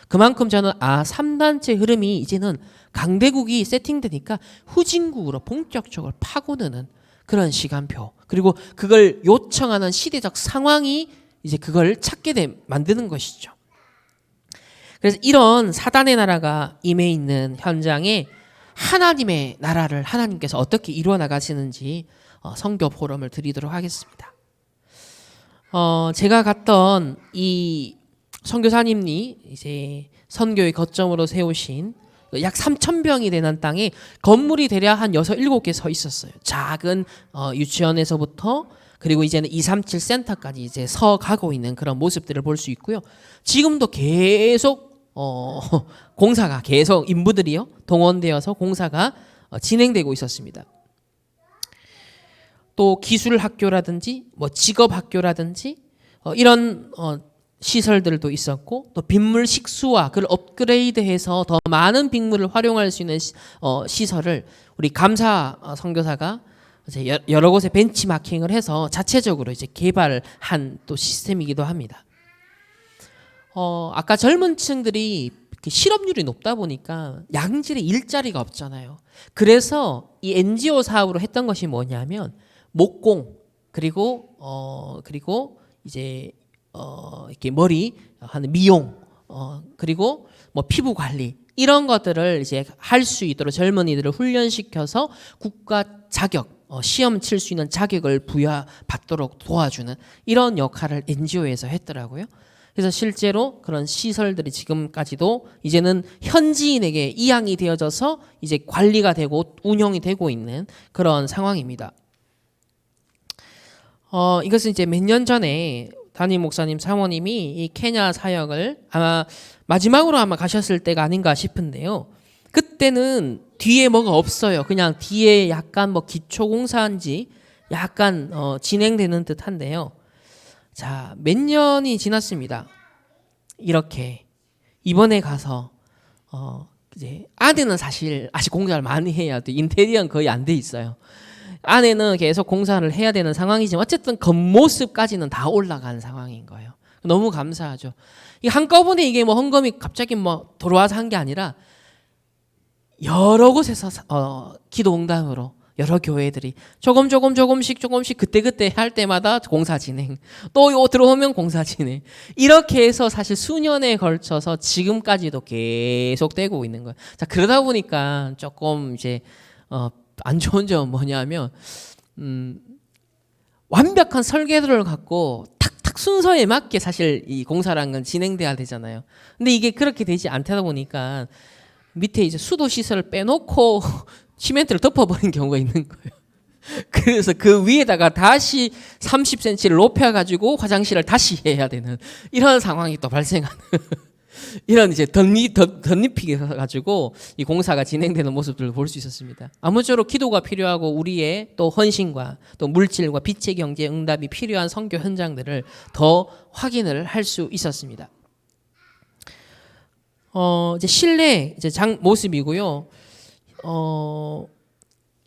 그만큼 저는 3단체 흐름이 이제는 강대국이 세팅되니까 후진국으로 본격적으로 파고드는 그런 시간표 그리고 그걸 요청하는 시대적 상황이 이제 그걸 만드는 것이죠. 그래서 이런 사단의 나라가 임해 있는 현장에 하나님의 나라를 하나님께서 어떻게 이루어 나가시는지 선교 포럼을 드리도록 하겠습니다. 제가 갔던 이 선교사님이 이제 선교의 거점으로 세우신 약 3,000평이 되는 땅에 건물이 대략 한 6, 7개 서 있었어요. 작은 유치원에서부터 그리고 이제는 237 센터까지 이제 서 가고 있는 그런 모습들을 볼 수 있고요. 지금도 계속 공사가 계속 인부들이요 동원되어서 공사가 진행되고 있었습니다. 또 기술 학교라든지 뭐 직업 학교라든지 이런 시설들도 있었고 또 빗물 식수와 그걸 업그레이드해서 더 많은 빗물을 활용할 수 있는 시설을 우리 감사 선교사가 이제 여러 곳에 벤치마킹을 해서 자체적으로 이제 개발한 또 시스템이기도 합니다. 아까 젊은 층들이 실업률이 높다 보니까 양질의 일자리가 없잖아요. 그래서 이 NGO 사업으로 했던 것이 뭐냐면 목공 그리고 이제 이렇게 머리 하는 미용 그리고 뭐 피부 관리 이런 것들을 이제 할 수 있도록 젊은이들을 훈련시켜서 국가 자격 시험 칠 수 있는 자격을 부여받도록 도와주는 이런 역할을 NGO에서 했더라고요. 그래서 실제로 그런 시설들이 지금까지도 이제는 현지인에게 이양이 되어져서 이제 관리가 되고 운영이 되고 있는 그런 상황입니다. 이것은 이제 몇 년 전에 담임 목사님 사모님이 이 케냐 사역을 아마 마지막으로 아마 가셨을 때가 아닌가 싶은데요. 그때는 뒤에 뭐가 없어요. 그냥 뒤에 약간 뭐 기초 공사인지 약간 진행되는 듯한데요. 자, 몇 년이 지났습니다. 이렇게 이번에 가서 이제 안에는 사실 아직 공사를 많이 해야 돼. 인테리어는 거의 안 돼 있어요. 안에는 계속 공사를 해야 되는 상황이지만 어쨌든 겉모습까지는 다 올라간 상황인 거예요. 너무 감사하죠. 이 한꺼번에 이게 뭐 헌금이 갑자기 뭐 들어와서 한 게 아니라 여러 곳에서 기도 응답으로 여러 교회들이 조금씩 그때 할 때마다 공사 진행 또 들어오면 공사 진행 이렇게 해서 사실 수년에 걸쳐서 지금까지도 계속 되고 있는 거예요. 자, 그러다 보니까 조금 이제 안 좋은 점은 뭐냐면 완벽한 설계도를 갖고 탁탁 순서에 맞게 사실 이 공사라는 건 진행돼야 되잖아요. 근데 이게 그렇게 되지 않다 보니까 밑에 이제 수도 시설을 빼놓고 시멘트를 덮어버린 경우가 있는 거예요. 그래서 그 위에다가 다시 30cm를 높여가지고 화장실을 다시 해야 되는 이런 상황이 또 발생하는 이런 이제 덧입히게 가지고 이 공사가 진행되는 모습들을 볼 수 있었습니다. 아무쪼록 기도가 필요하고 우리의 또 헌신과 또 물질과 빛의 경제 응답이 필요한 선교 현장들을 더 확인을 할 수 있었습니다. 이제 실내 이제 모습이고요.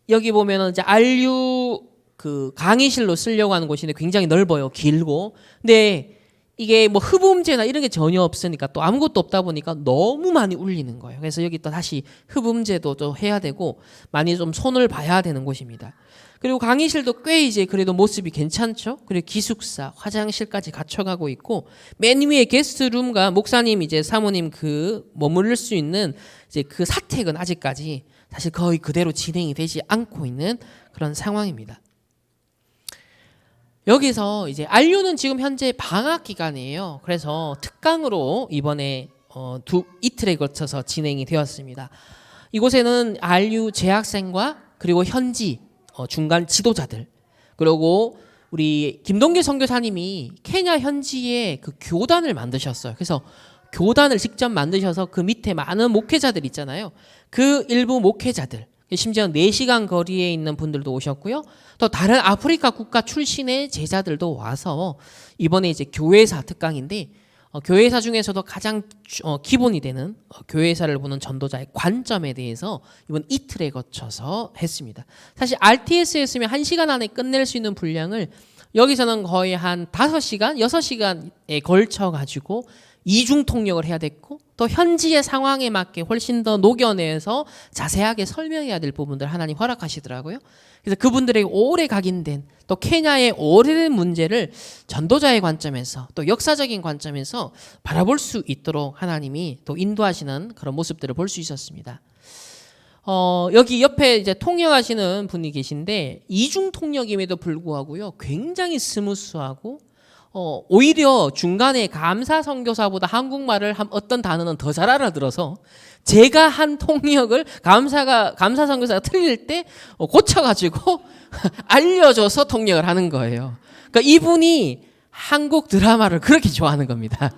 여기 보면은 이제 RU 그 강의실로 쓰려고 하는 곳인데 굉장히 넓어요. 길고. 근데 이게 뭐 흡음재나 이런 게 전혀 없으니까 또 아무것도 없다 보니까 너무 많이 울리는 거예요. 그래서 여기 또 다시 흡음재도 또 해야 되고 많이 좀 손을 봐야 되는 곳입니다. 그리고 강의실도 꽤 이제 그래도 모습이 괜찮죠. 그리고 기숙사, 화장실까지 갖춰가고 있고 맨 위에 게스트룸과 목사님 이제 사모님 그 머무를 수 있는 이제 그 사택은 아직까지 사실 거의 그대로 진행이 되지 않고 있는 그런 상황입니다. 여기서 이제 RU는 지금 현재 방학 기간이에요. 그래서 특강으로 이번에 이틀에 걸쳐서 진행이 되었습니다. 이곳에는 RU 재학생과 그리고 현지 중간 지도자들 그리고 우리 김동길 선교사님이 케냐 현지에 그 교단을 만드셨어요. 그래서 교단을 직접 만드셔서 그 밑에 많은 목회자들 있잖아요. 그 일부 목회자들, 심지어 4시간 거리에 있는 분들도 오셨고요. 또 다른 아프리카 국가 출신의 제자들도 와서 이번에 이제 교회사 특강인데 교회사 중에서도 가장 기본이 되는 교회사를 보는 전도자의 관점에 대해서 이번 이틀에 거쳐서 했습니다. 사실 RTS였으면 1시간 안에 끝낼 수 있는 분량을 여기서는 거의 한 5시간, 6시간에 걸쳐 가지고 이중 통역을 해야 됐고 또 현지의 상황에 맞게 훨씬 더 녹여내서 자세하게 설명해야 될 부분들 하나님 허락하시더라고요. 그래서 그분들에게 오래 각인된 또 케냐의 오래된 문제를 전도자의 관점에서 또 역사적인 관점에서 바라볼 수 있도록 하나님이 또 인도하시는 그런 모습들을 볼 수 있었습니다. 여기 옆에 이제 통역하시는 분이 계신데 이중 통역임에도 불구하고요 굉장히 스무스하고 오히려 중간에 감사 선교사보다 한국말을 어떤 단어는 더 잘 알아들어서 제가 한 통역을 감사 선교사가 틀릴 때 고쳐가지고 알려줘서 통역을 하는 거예요. 그러니까 이분이 한국 드라마를 그렇게 좋아하는 겁니다.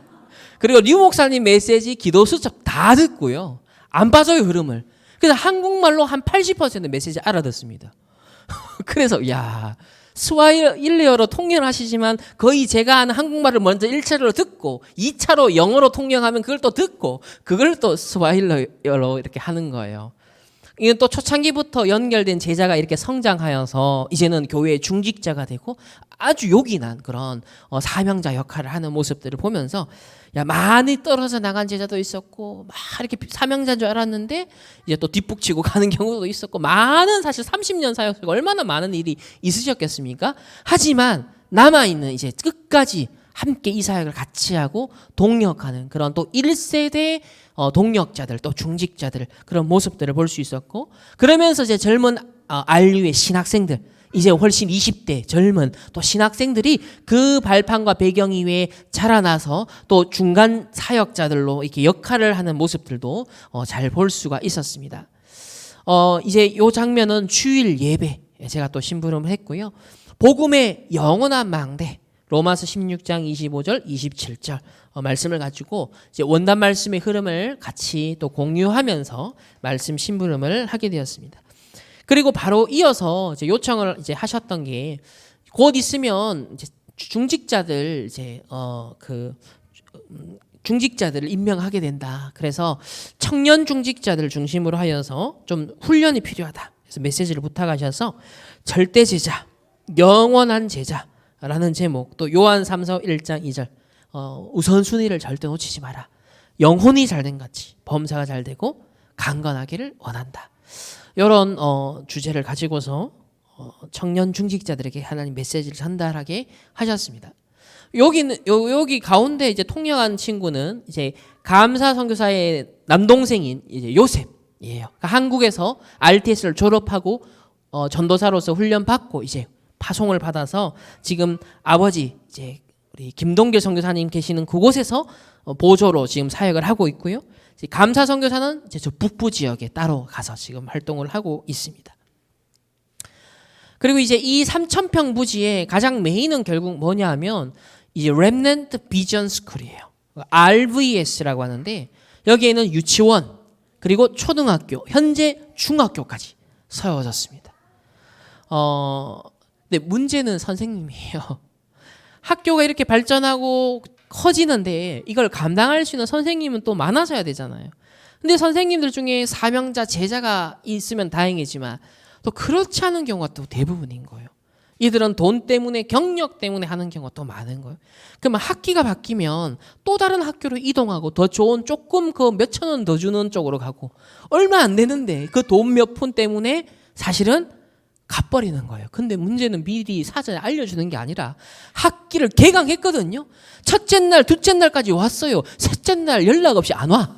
그리고 류 목사님 메시지 기도 수첩 다 듣고요. 안 빠져요, 흐름을. 그래서 한국말로 한 80% 메시지 알아듣습니다. 그래서 스와힐리어로 통역을 하시지만 거의 제가 하는 한국말을 먼저 1차로 듣고 2차로 영어로 통역하면 그걸 또 듣고 그걸 또 스와힐리어로 이렇게 하는 거예요. 이건 또 초창기부터 연결된 제자가 이렇게 성장하여서 이제는 교회의 중직자가 되고 아주 요긴한 그런 사명자 역할을 하는 모습들을 보면서 많이 떨어져 나간 제자도 있었고 막 이렇게 사명자인 줄 알았는데 이제 또 뒷북치고 가는 경우도 있었고 많은 사실 30년 사역 속에 얼마나 많은 일이 있으셨겠습니까? 하지만 남아있는 이제 끝까지 함께 이 사역을 같이 하고 동역하는 그런 또 1세대 동역자들 또 중직자들 그런 모습들을 볼 수 있었고 그러면서 이제 젊은 RU의 신학생들 이제 훨씬 20대 젊은 또 신학생들이 그 발판과 배경 이외에 자라나서 또 중간 사역자들로 이렇게 역할을 하는 모습들도 잘 볼 수가 있었습니다. 이제 요 장면은 주일 예배 제가 또 심부름을 했고요. 복음의 영원한 망대 로마서 16장 25절 27절 말씀을 가지고 이제 원단 말씀의 흐름을 같이 또 공유하면서 말씀 심부름을 하게 되었습니다. 그리고 바로 이어서 이제 요청을 이제 하셨던 게 곧 있으면 이제 중직자들 이제 중직자들을 임명하게 된다. 그래서 청년 중직자들을 중심으로 하여서 좀 훈련이 필요하다. 그래서 메시지를 부탁하셔서 절대 제자, 영원한 제자라는 제목 또 요한 3서 1장 2절 우선순위를 절대 놓치지 마라. 영혼이 잘된 같이 범사가 잘 되고 강건하기를 원한다. 이런 주제를 가지고서 청년 중직자들에게 하나님 메시지를 전달하게 하셨습니다. 여기 가운데 이제 통역한 친구는 이제 감사 선교사의 남동생인 이제 요셉이에요. 그러니까 한국에서 RTS를 졸업하고 전도사로서 훈련 받고 이제 파송을 받아서 지금 아버지 이제 우리 김동길 선교사님 계시는 그곳에서 보조로 지금 사역을 하고 있고요. 감사 선교사는 이제 저 북부 지역에 따로 가서 지금 활동을 하고 있습니다. 그리고 이제 이 3,000평 부지의 가장 메인은 결국 뭐냐하면 이제 Remnant Vision School이에요. RVS라고 하는데 여기에는 유치원 그리고 초등학교, 현재 중학교까지 세워졌습니다. 근데 문제는 선생님이에요. 학교가 이렇게 발전하고 커지는데 이걸 감당할 수 있는 선생님은 또 많아져야 되잖아요. 근데 선생님들 중에 사명자, 제자가 있으면 다행이지만 또 그렇지 않은 경우가 또 대부분인 거예요. 이들은 돈 때문에 경력 때문에 하는 경우가 또 많은 거예요. 그러면 학기가 바뀌면 또 다른 학교로 이동하고 더 좋은 조금 그 몇천 원 더 주는 쪽으로 가고 얼마 안 되는데 그 돈 몇 푼 때문에 사실은 갚버리는 거예요. 근데 문제는 미리 사전에 알려주는 게 아니라 학기를 개강했거든요. 첫째 날, 둘째 날까지 왔어요. 셋째 날 연락 없이 안 와.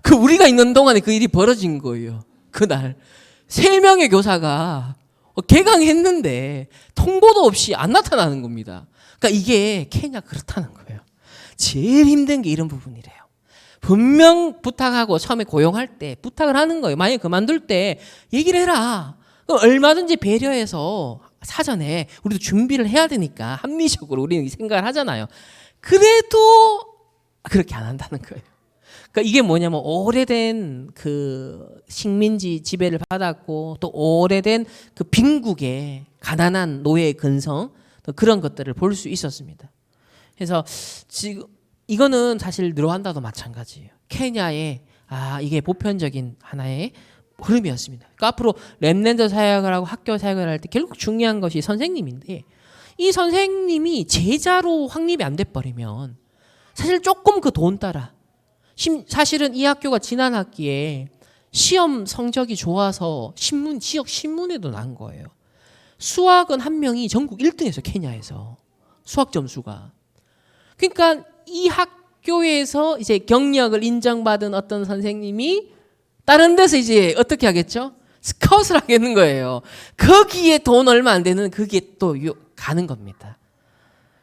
그 우리가 있는 동안에 그 일이 벌어진 거예요. 그날 3명의 교사가 개강했는데 통보도 없이 안 나타나는 겁니다. 그러니까 이게 케냐 그렇다는 거예요. 제일 힘든 게 이런 부분이래요. 분명 부탁하고 처음에 고용할 때 부탁을 하는 거예요. 만약에 그만둘 때 얘기를 해라. 그럼 얼마든지 배려해서 사전에 우리도 준비를 해야 되니까 합리적으로 우리는 생각을 하잖아요. 그래도 그렇게 안 한다는 거예요. 그러니까 이게 뭐냐면 오래된 그 식민지 지배를 받았고 또 오래된 그 빈국의 가난한 노예의 근성 그런 것들을 볼 수 있었습니다. 그래서 지금 이거는 사실 르완다도 마찬가지예요. 케냐의 이게 보편적인 하나의 흐름이었습니다. 그러니까 앞으로 렘넌트 사역을 하고 학교 사역을 할 때 결국 중요한 것이 선생님인데 이 선생님이 제자로 확립이 안 돼버리면 사실 조금 그 돈 따라 사실은 이 학교가 지난 학기에 시험 성적이 좋아서 지역 신문에도 난 거예요. 수학은 한 명이 전국 1등했어요. 케냐에서 수학 점수가. 그러니까 이 학교에서 이제 경력을 인정받은 어떤 선생님이 다른 데서 이제 어떻게 하겠죠? 스카웃을 하겠는 거예요. 거기에 돈 얼마 안 되는 그게 또 가는 겁니다.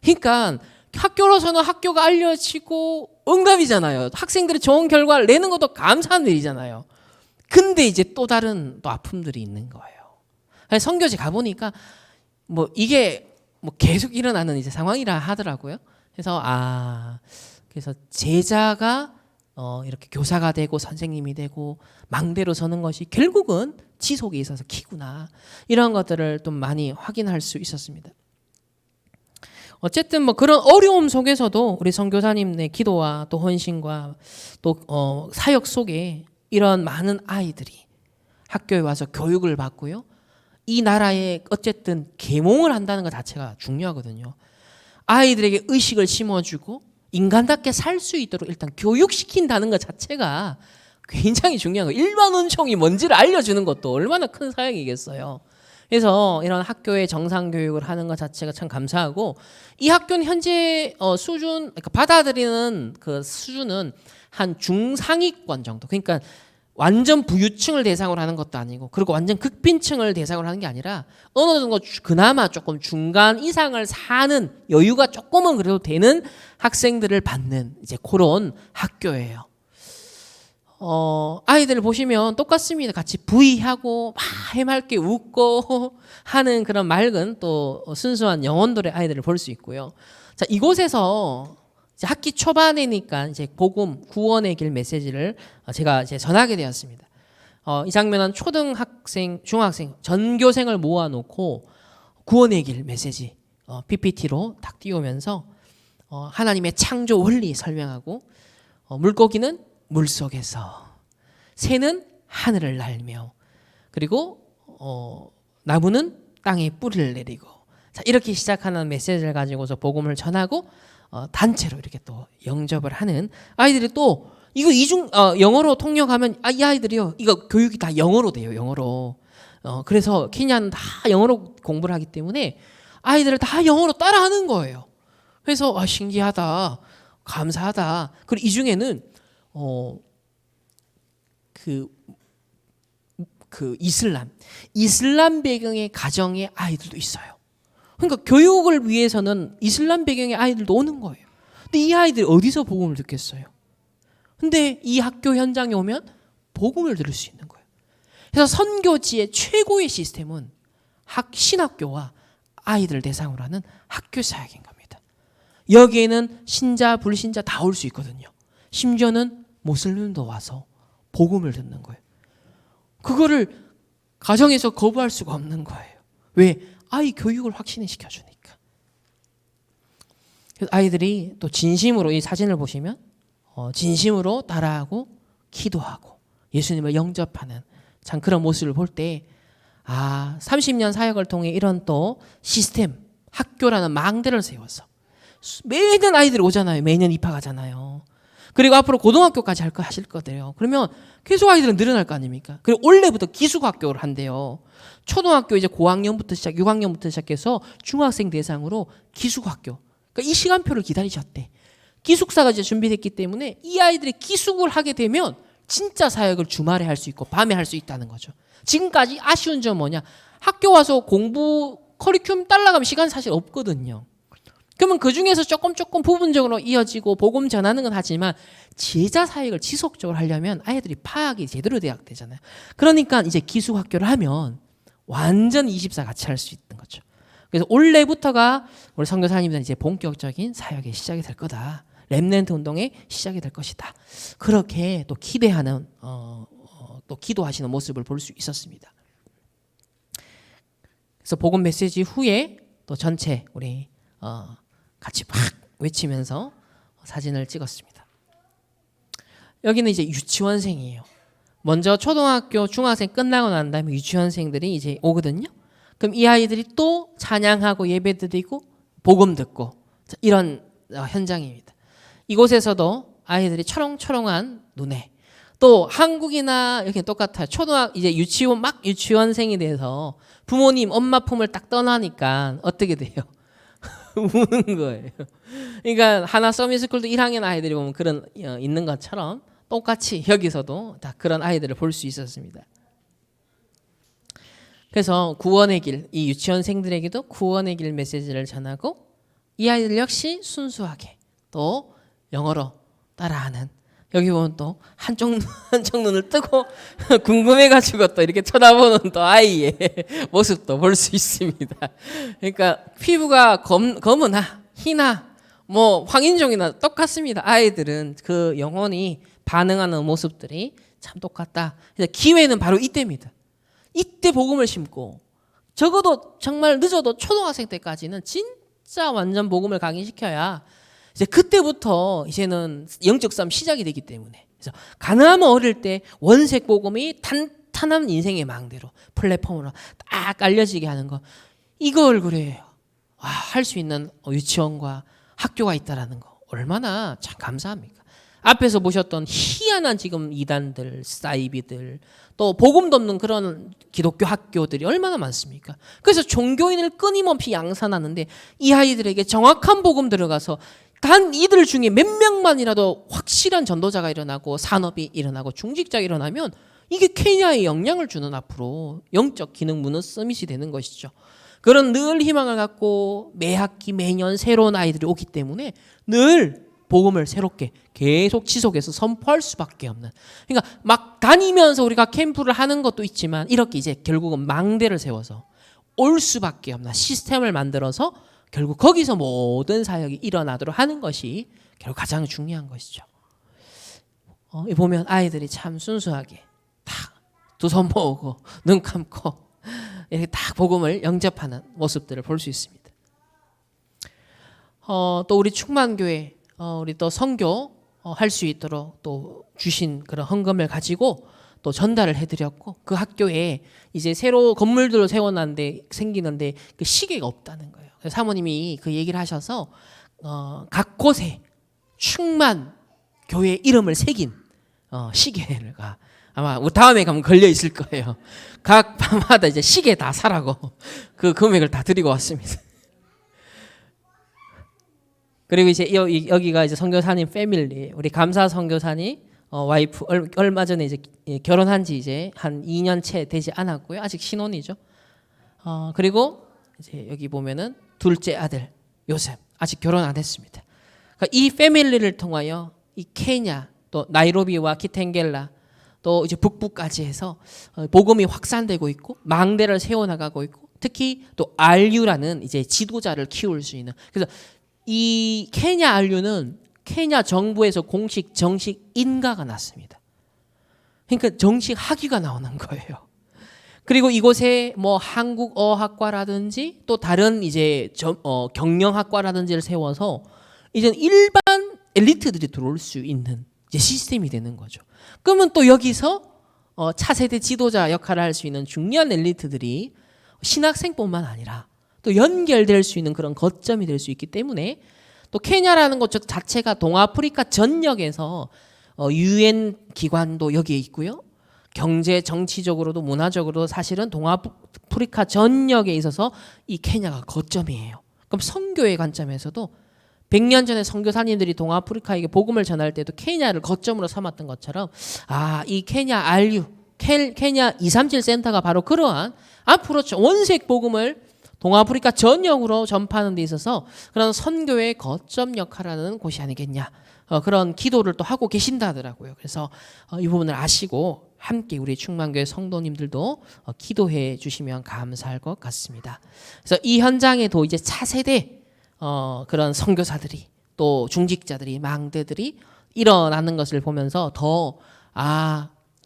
그러니까 학교로서는 학교가 알려지고 응답이잖아요. 학생들이 좋은 결과를 내는 것도 감사한 일이잖아요. 근데 이제 또 다른 또 아픔들이 있는 거예요. 선교지 가보니까 뭐 이게 뭐 계속 일어나는 이제 상황이라 하더라고요. 그래서 제자가 이렇게 교사가 되고 선생님이 되고 망대로 서는 것이 결국은 지속에 있어서 키구나. 이런 것들을 좀 많이 확인할 수 있었습니다. 어쨌든 뭐 그런 어려움 속에서도 우리 선교사님의 기도와 또 헌신과 또 사역 속에 이런 많은 아이들이 학교에 와서 교육을 받고요. 이 나라에 어쨌든 계몽을 한다는 것 자체가 중요하거든요. 아이들에게 의식을 심어주고 인간답게 살 수 있도록 일단 교육시킨다는 것 자체가 굉장히 중요한 거예요. 일반 은총이 뭔지를 알려주는 것도 얼마나 큰 사역이겠어요. 그래서 이런 학교의 정상 교육을 하는 것 자체가 참 감사하고 이 학교는 현재 수준, 그러니까 받아들이는 그 수준은 한 중상위권 정도. 그러니까 완전 부유층을 대상으로 하는 것도 아니고 그리고 완전 극빈층을 대상으로 하는 게 아니라 어느 정도 그나마 조금 중간 이상을 사는 여유가 조금은 그래도 되는 학생들을 받는 이제 그런 학교예요. 아이들을 보시면 똑같습니다. 같이 부의하고 막 해맑게 웃고 하는 그런 맑은 또 순수한 영혼들의 아이들을 볼 수 있고요. 자, 이곳에서 이제 학기 초반이니까 이제 복음 구원의 길 메시지를 제가 이제 전하게 되었습니다. 이 장면은 초등학생, 중학생, 전교생을 모아놓고 구원의 길 메시지 PPT로 딱 띄우면서 하나님의 창조 원리 설명하고 물고기는 물 속에서, 새는 하늘을 날며, 그리고 나무는 땅에 뿌리를 내리고, 자, 이렇게 시작하는 메시지를 가지고서 복음을 전하고 단체로 이렇게 또 영접을 하는 아이들이 또 이거 영어로 통역하면 이 아이들이요 이거 교육이 다 영어로 돼요. 영어로. 그래서 케냐는 다 영어로 공부를 하기 때문에 아이들을 다 영어로 따라하는 거예요. 그래서 신기하다, 감사하다. 그리고 이 중에는 그 이슬람 배경의 가정의 아이들도 있어요. 그러니까 교육을 위해서는 이슬람 배경의 아이들도 오는 거예요. 근데 이 아이들이 어디서 복음을 듣겠어요? 근데 이 학교 현장에 오면 복음을 들을 수 있는 거예요. 그래서 선교지의 최고의 시스템은 신학교와 아이들을 대상으로 하는 학교 사역인 겁니다. 여기에는 신자, 불신자 다 올 수 있거든요. 심지어는 모슬림도 와서 복음을 듣는 거예요. 그거를 가정에서 거부할 수가 없는 거예요. 왜? 아이 교육을 확신을 시켜주니까. 그래서 아이들이 또 진심으로 이 사진을 보시면 진심으로 따라하고 기도하고 예수님을 영접하는 참 그런 모습을 볼 때 30년 사역을 통해 이런 또 시스템, 학교라는 망대를 세워서 매년 아이들이 오잖아요. 매년 입학하잖아요. 그리고 앞으로 고등학교까지 하실 거예요. 그러면 계속 아이들은 늘어날 거 아닙니까? 그리고 올해부터 기숙학교를 한대요. 초등학교 이제 고학년부터 6학년부터 시작해서 중학생 대상으로 기숙학교. 그러니까 이 시간표를 기다리셨대. 기숙사가 이제 준비됐기 때문에 이 아이들이 기숙을 하게 되면 진짜 사역을 주말에 할 수 있고 밤에 할 수 있다는 거죠. 지금까지 아쉬운 점 뭐냐? 학교 와서 공부 커리큘럼 따라가면 시간 사실 없거든요. 그러면 그 중에서 조금 부분적으로 이어지고 복음 전하는 건 하지만 제자 사역을 지속적으로 하려면 아이들이 파악이 제대로 돼야 되잖아요. 그러니까 이제 기숙학교를 하면 완전 24 같이 할 수 있는 거죠. 그래서 올해부터가 우리 선교사님들은 이제 본격적인 사역의 시작이 될 거다. 렘넌트 운동의 시작이 될 것이다. 그렇게 또 기대하는 또 기도하시는 모습을 볼 수 있었습니다. 그래서 복음 메시지 후에 또 전체 우리 같이 막 외치면서 사진을 찍었습니다. 여기는 이제 유치원생이에요. 먼저 초등학교, 중학생 끝나고 난 다음에 유치원생들이 이제 오거든요. 그럼 이 아이들이 또 찬양하고 예배 드리고 복음 듣고 이런 현장입니다. 이곳에서도 아이들이 초롱초롱한 눈에 또 한국이나 이렇게 똑같아요. 이제 유치원생이 돼서 부모님 엄마 품을 딱 떠나니까 어떻게 돼요? 우는 거예요. 그러니까 하나 서미스쿨도 1학년 아이들이 보면 그런 있는 것처럼 똑같이 여기서도 다 그런 아이들을 볼 수 있었습니다. 그래서 구원의 길, 이 유치원생들에게도 구원의 길 메시지를 전하고 이 아이들 역시 순수하게 또 영어로 따라하는, 여기 보면 또 한쪽 눈을 뜨고 궁금해가지고 또 이렇게 쳐다보는 또 아이의 모습도 볼 수 있습니다. 그러니까 피부가 검으나 희나 뭐 황인종이나 똑같습니다. 아이들은 그 영혼이 반응하는 모습들이 참 똑같다. 기회는 바로 이때입니다. 이때 복음을 심고 적어도 정말 늦어도 초등학생 때까지는 진짜 완전 복음을 강의시켜야 이제 그때부터 이제는 영적 싸움 시작이 되기 때문에, 그래서 가능하면 어릴 때 원색 복음이 탄탄한 인생의 망대로 플랫폼으로 딱 알려지게 하는 거, 이걸 그래요. 할 수 있는 유치원과 학교가 있다라는 거 얼마나 참 감사합니까? 앞에서 보셨던 희한한 지금 이단들, 사이비들, 또 복음도 없는 그런 기독교 학교들이 얼마나 많습니까? 그래서 종교인을 끊임없이 양산하는데 이 아이들에게 정확한 복음 들어가서 단 이들 중에 몇 명만이라도 확실한 전도자가 일어나고 산업이 일어나고 중직자가 일어나면 이게 케냐에 영향을 주는 앞으로 영적 기능 무너 서밋이 되는 것이죠. 그런 늘 희망을 갖고 매 학기 매년 새로운 아이들이 오기 때문에 늘 복음을 새롭게 계속 지속해서 선포할 수밖에 없는, 그러니까 막 다니면서 우리가 캠프를 하는 것도 있지만 이렇게 이제 결국은 망대를 세워서 올 수밖에 없는 시스템을 만들어서 결국 거기서 모든 사역이 일어나도록 하는 것이 결국 가장 중요한 것이죠. 보면 아이들이 참 순수하게 딱 두 손 모으고 눈 감고 이렇게 딱 복음을 영접하는 모습들을 볼 수 있습니다. 또 우리 충만교회 우리 또 선교 할 수 있도록 또 주신 그런 헌금을 가지고 또 전달을 해드렸고, 그 학교에 이제 새로 건물들을 세워놨는데 생기는데 그 시계가 없다는 거예요. 그래서 사모님이 그 얘기를 하셔서 각 곳에 충만 교회 이름을 새긴 시계가 아마 다음에 가면 걸려 있을 거예요. 각 밤마다 이제 시계 다 사라고 그 금액을 다 드리고 왔습니다. 그리고 이제 여기가 이제 선교사님 패밀리, 우리 감사 선교사님 와이프 얼마 전에 이제 결혼한 지 이제 한 2년 채 되지 않았고요. 아직 신혼이죠. 그리고 이제 여기 보면은 둘째 아들 요셉 아직 결혼 안 했습니다. 그러니까 이 패밀리를 통하여 이 케냐 또 나이로비와 키텐겔라 또 이제 북부까지 해서 복음이 확산되고 있고 망대를 세워나가고 있고, 특히 또 RU라는 이제 지도자를 키울 수 있는, 그래서 이 케냐 RU는 케냐 정부에서 정식 인가가 났습니다. 그러니까 정식 학위가 나오는 거예요. 그리고 이곳에 뭐 한국어학과라든지 또 다른 이제 경영학과라든지를 세워서 이제 일반 엘리트들이 들어올 수 있는 이제 시스템이 되는 거죠. 그러면 또 여기서 차세대 지도자 역할을 할 수 있는 중요한 엘리트들이 신학생뿐만 아니라 또 연결될 수 있는 그런 거점이 될 수 있기 때문에, 또 케냐라는 곳 자체가 동아프리카 전역에서 UN 기관도 여기에 있고요. 경제 정치적으로도 문화적으로도 사실은 동아프리카 전역에 있어서 이 케냐가 거점이에요. 그럼 선교의 관점에서도 100년 전에 선교사님들이 동아프리카에게 복음을 전할 때도 케냐를 거점으로 삼았던 것처럼 이 케냐 RU, 케냐 237 센터가 바로 그러한 앞으로 원색 복음을 동아프리카 전역으로 전파하는 데 있어서 그런 선교의 거점 역할을 하는 곳이 아니겠냐, 그런 기도를 또 하고 계신다 하더라고요. 그래서 이 부분을 아시고 함께 우리 충만교회 성도님들도 기도해 주시면 감사할 것 같습니다. 그래서 이 현장에도 이제 차세대 그런 선교사들이 또 중직자들이 망대들이 일어나는 것을 보면서 더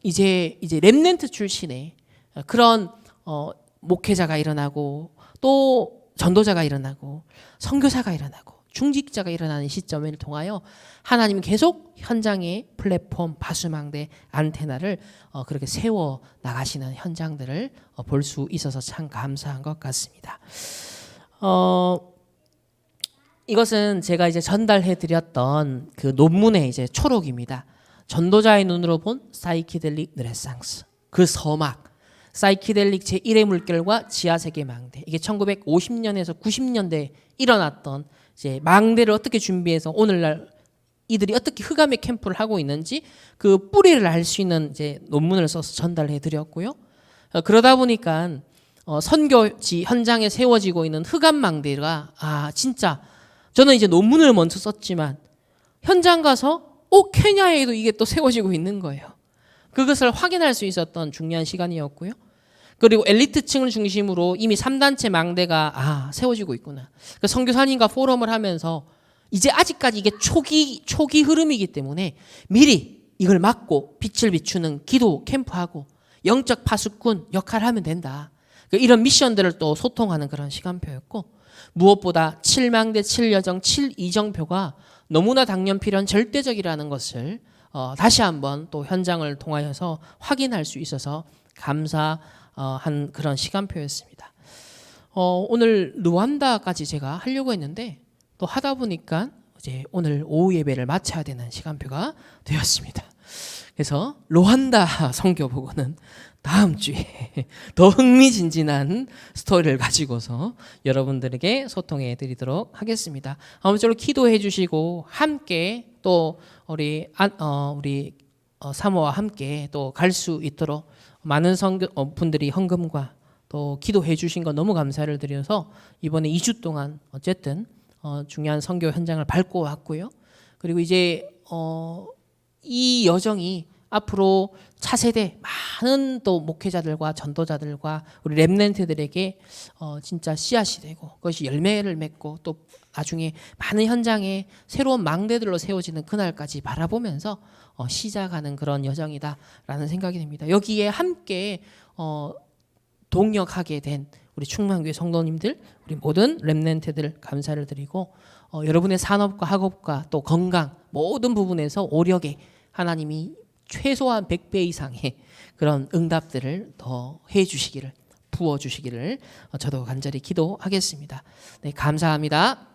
이제 렘넌트 출신의 그런 목회자가 일어나고 또 전도자가 일어나고 선교사가 일어나고 중직자가 일어나는 시점을 통하여 하나님은 계속 현장의 플랫폼, 바수망대, 안테나를 그렇게 세워 나가시는 현장들을 볼 수 있어서 참 감사한 것 같습니다. 이것은 제가 이제 전달해 드렸던 그 논문의 이제 초록입니다. 전도자의 눈으로 본 사이키델릭 르네상스. 그 서막, 사이키델릭 제1의 물결과 지하세계 망대. 이게 1950년에서 90년대에 일어났던 이제 망대를 어떻게 준비해서 오늘날 이들이 어떻게 흑암의 캠프를 하고 있는지 그 뿌리를 알 수 있는 이제 논문을 써서 전달해 드렸고요. 그러다 보니까 선교지 현장에 세워지고 있는 흑암 망대가 진짜 저는 이제 논문을 먼저 썼지만 현장 가서 케냐에도 이게 또 세워지고 있는 거예요. 그것을 확인할 수 있었던 중요한 시간이었고요. 그리고 엘리트층을 중심으로 이미 3단체 망대가 세워지고 있구나. 그러니까 선교사님과 포럼을 하면서 이제 아직까지 이게 초기 흐름이기 때문에 미리 이걸 막고 빛을 비추는 기도 캠프하고 영적 파수꾼 역할을 하면 된다. 이런 미션들을 또 소통하는 그런 시간표였고, 무엇보다 7망대 7여정 7이정표가 너무나 당연 필요한 절대적이라는 것을 다시 한번 또 현장을 통하여서 확인할 수 있어서 감사한 그런 시간표였습니다. 오늘 루안다까지 제가 하려고 했는데 또 하다 보니까 이제 오늘 오후 예배를 마쳐야 되는 시간표가 되었습니다. 그래서 루안다 선교 보고는 다음 주에 더 흥미진진한 스토리를 가지고서 여러분들에게 소통해 드리도록 하겠습니다. 아무쪼록 기도해 주시고 함께 또 우리 사모와 함께 또 갈 수 있도록 많은 분들이 헌금과 또 기도해 주신 거 너무 감사를 드려서 이번에 2주 동안 어쨌든 중요한 선교 현장을 밟고 왔고요. 그리고 이제 이 여정이 앞으로 차세대 많은 또 목회자들과 전도자들과 우리 렘넌트들에게 진짜 씨앗이 되고 그것이 열매를 맺고 또 나중에 많은 현장에 새로운 망대들로 세워지는 그날까지 바라보면서 시작하는 그런 여정이다라는 생각이 듭니다. 여기에 함께 동역하게 된 우리 충만교회 성도님들, 우리 모든 렘넌트들 감사를 드리고 여러분의 산업과 학업과 또 건강 모든 부분에서 오력에 하나님이 최소한 100배 이상의 그런 응답들을 더 해주시기를, 부어주시기를 저도 간절히 기도하겠습니다. 네, 감사합니다.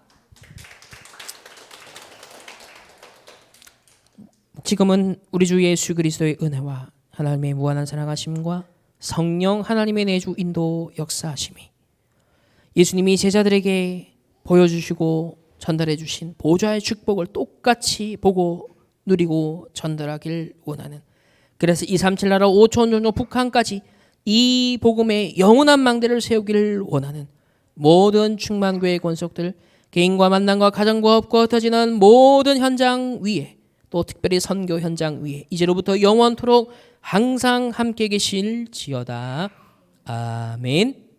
지금은 우리 주 예수 그리스도의 은혜와 하나님의 무한한 사랑하심과 성령 하나님의 내주 인도 역사하심이 예수님이 제자들에게 보여주시고 전달해 주신 보좌의 축복을 똑같이 보고 누리고 전달하길 원하는, 그래서 237 나라 5천 종족 북한까지 이 복음의 영원한 망대를 세우기를 원하는 모든 충만교회 권속들, 개인과 만남과 가정과 업과 흩어지는 모든 현장 위에 또 특별히 선교 현장 위에 이제로부터 영원토록 항상 함께 계실지어다. 아멘.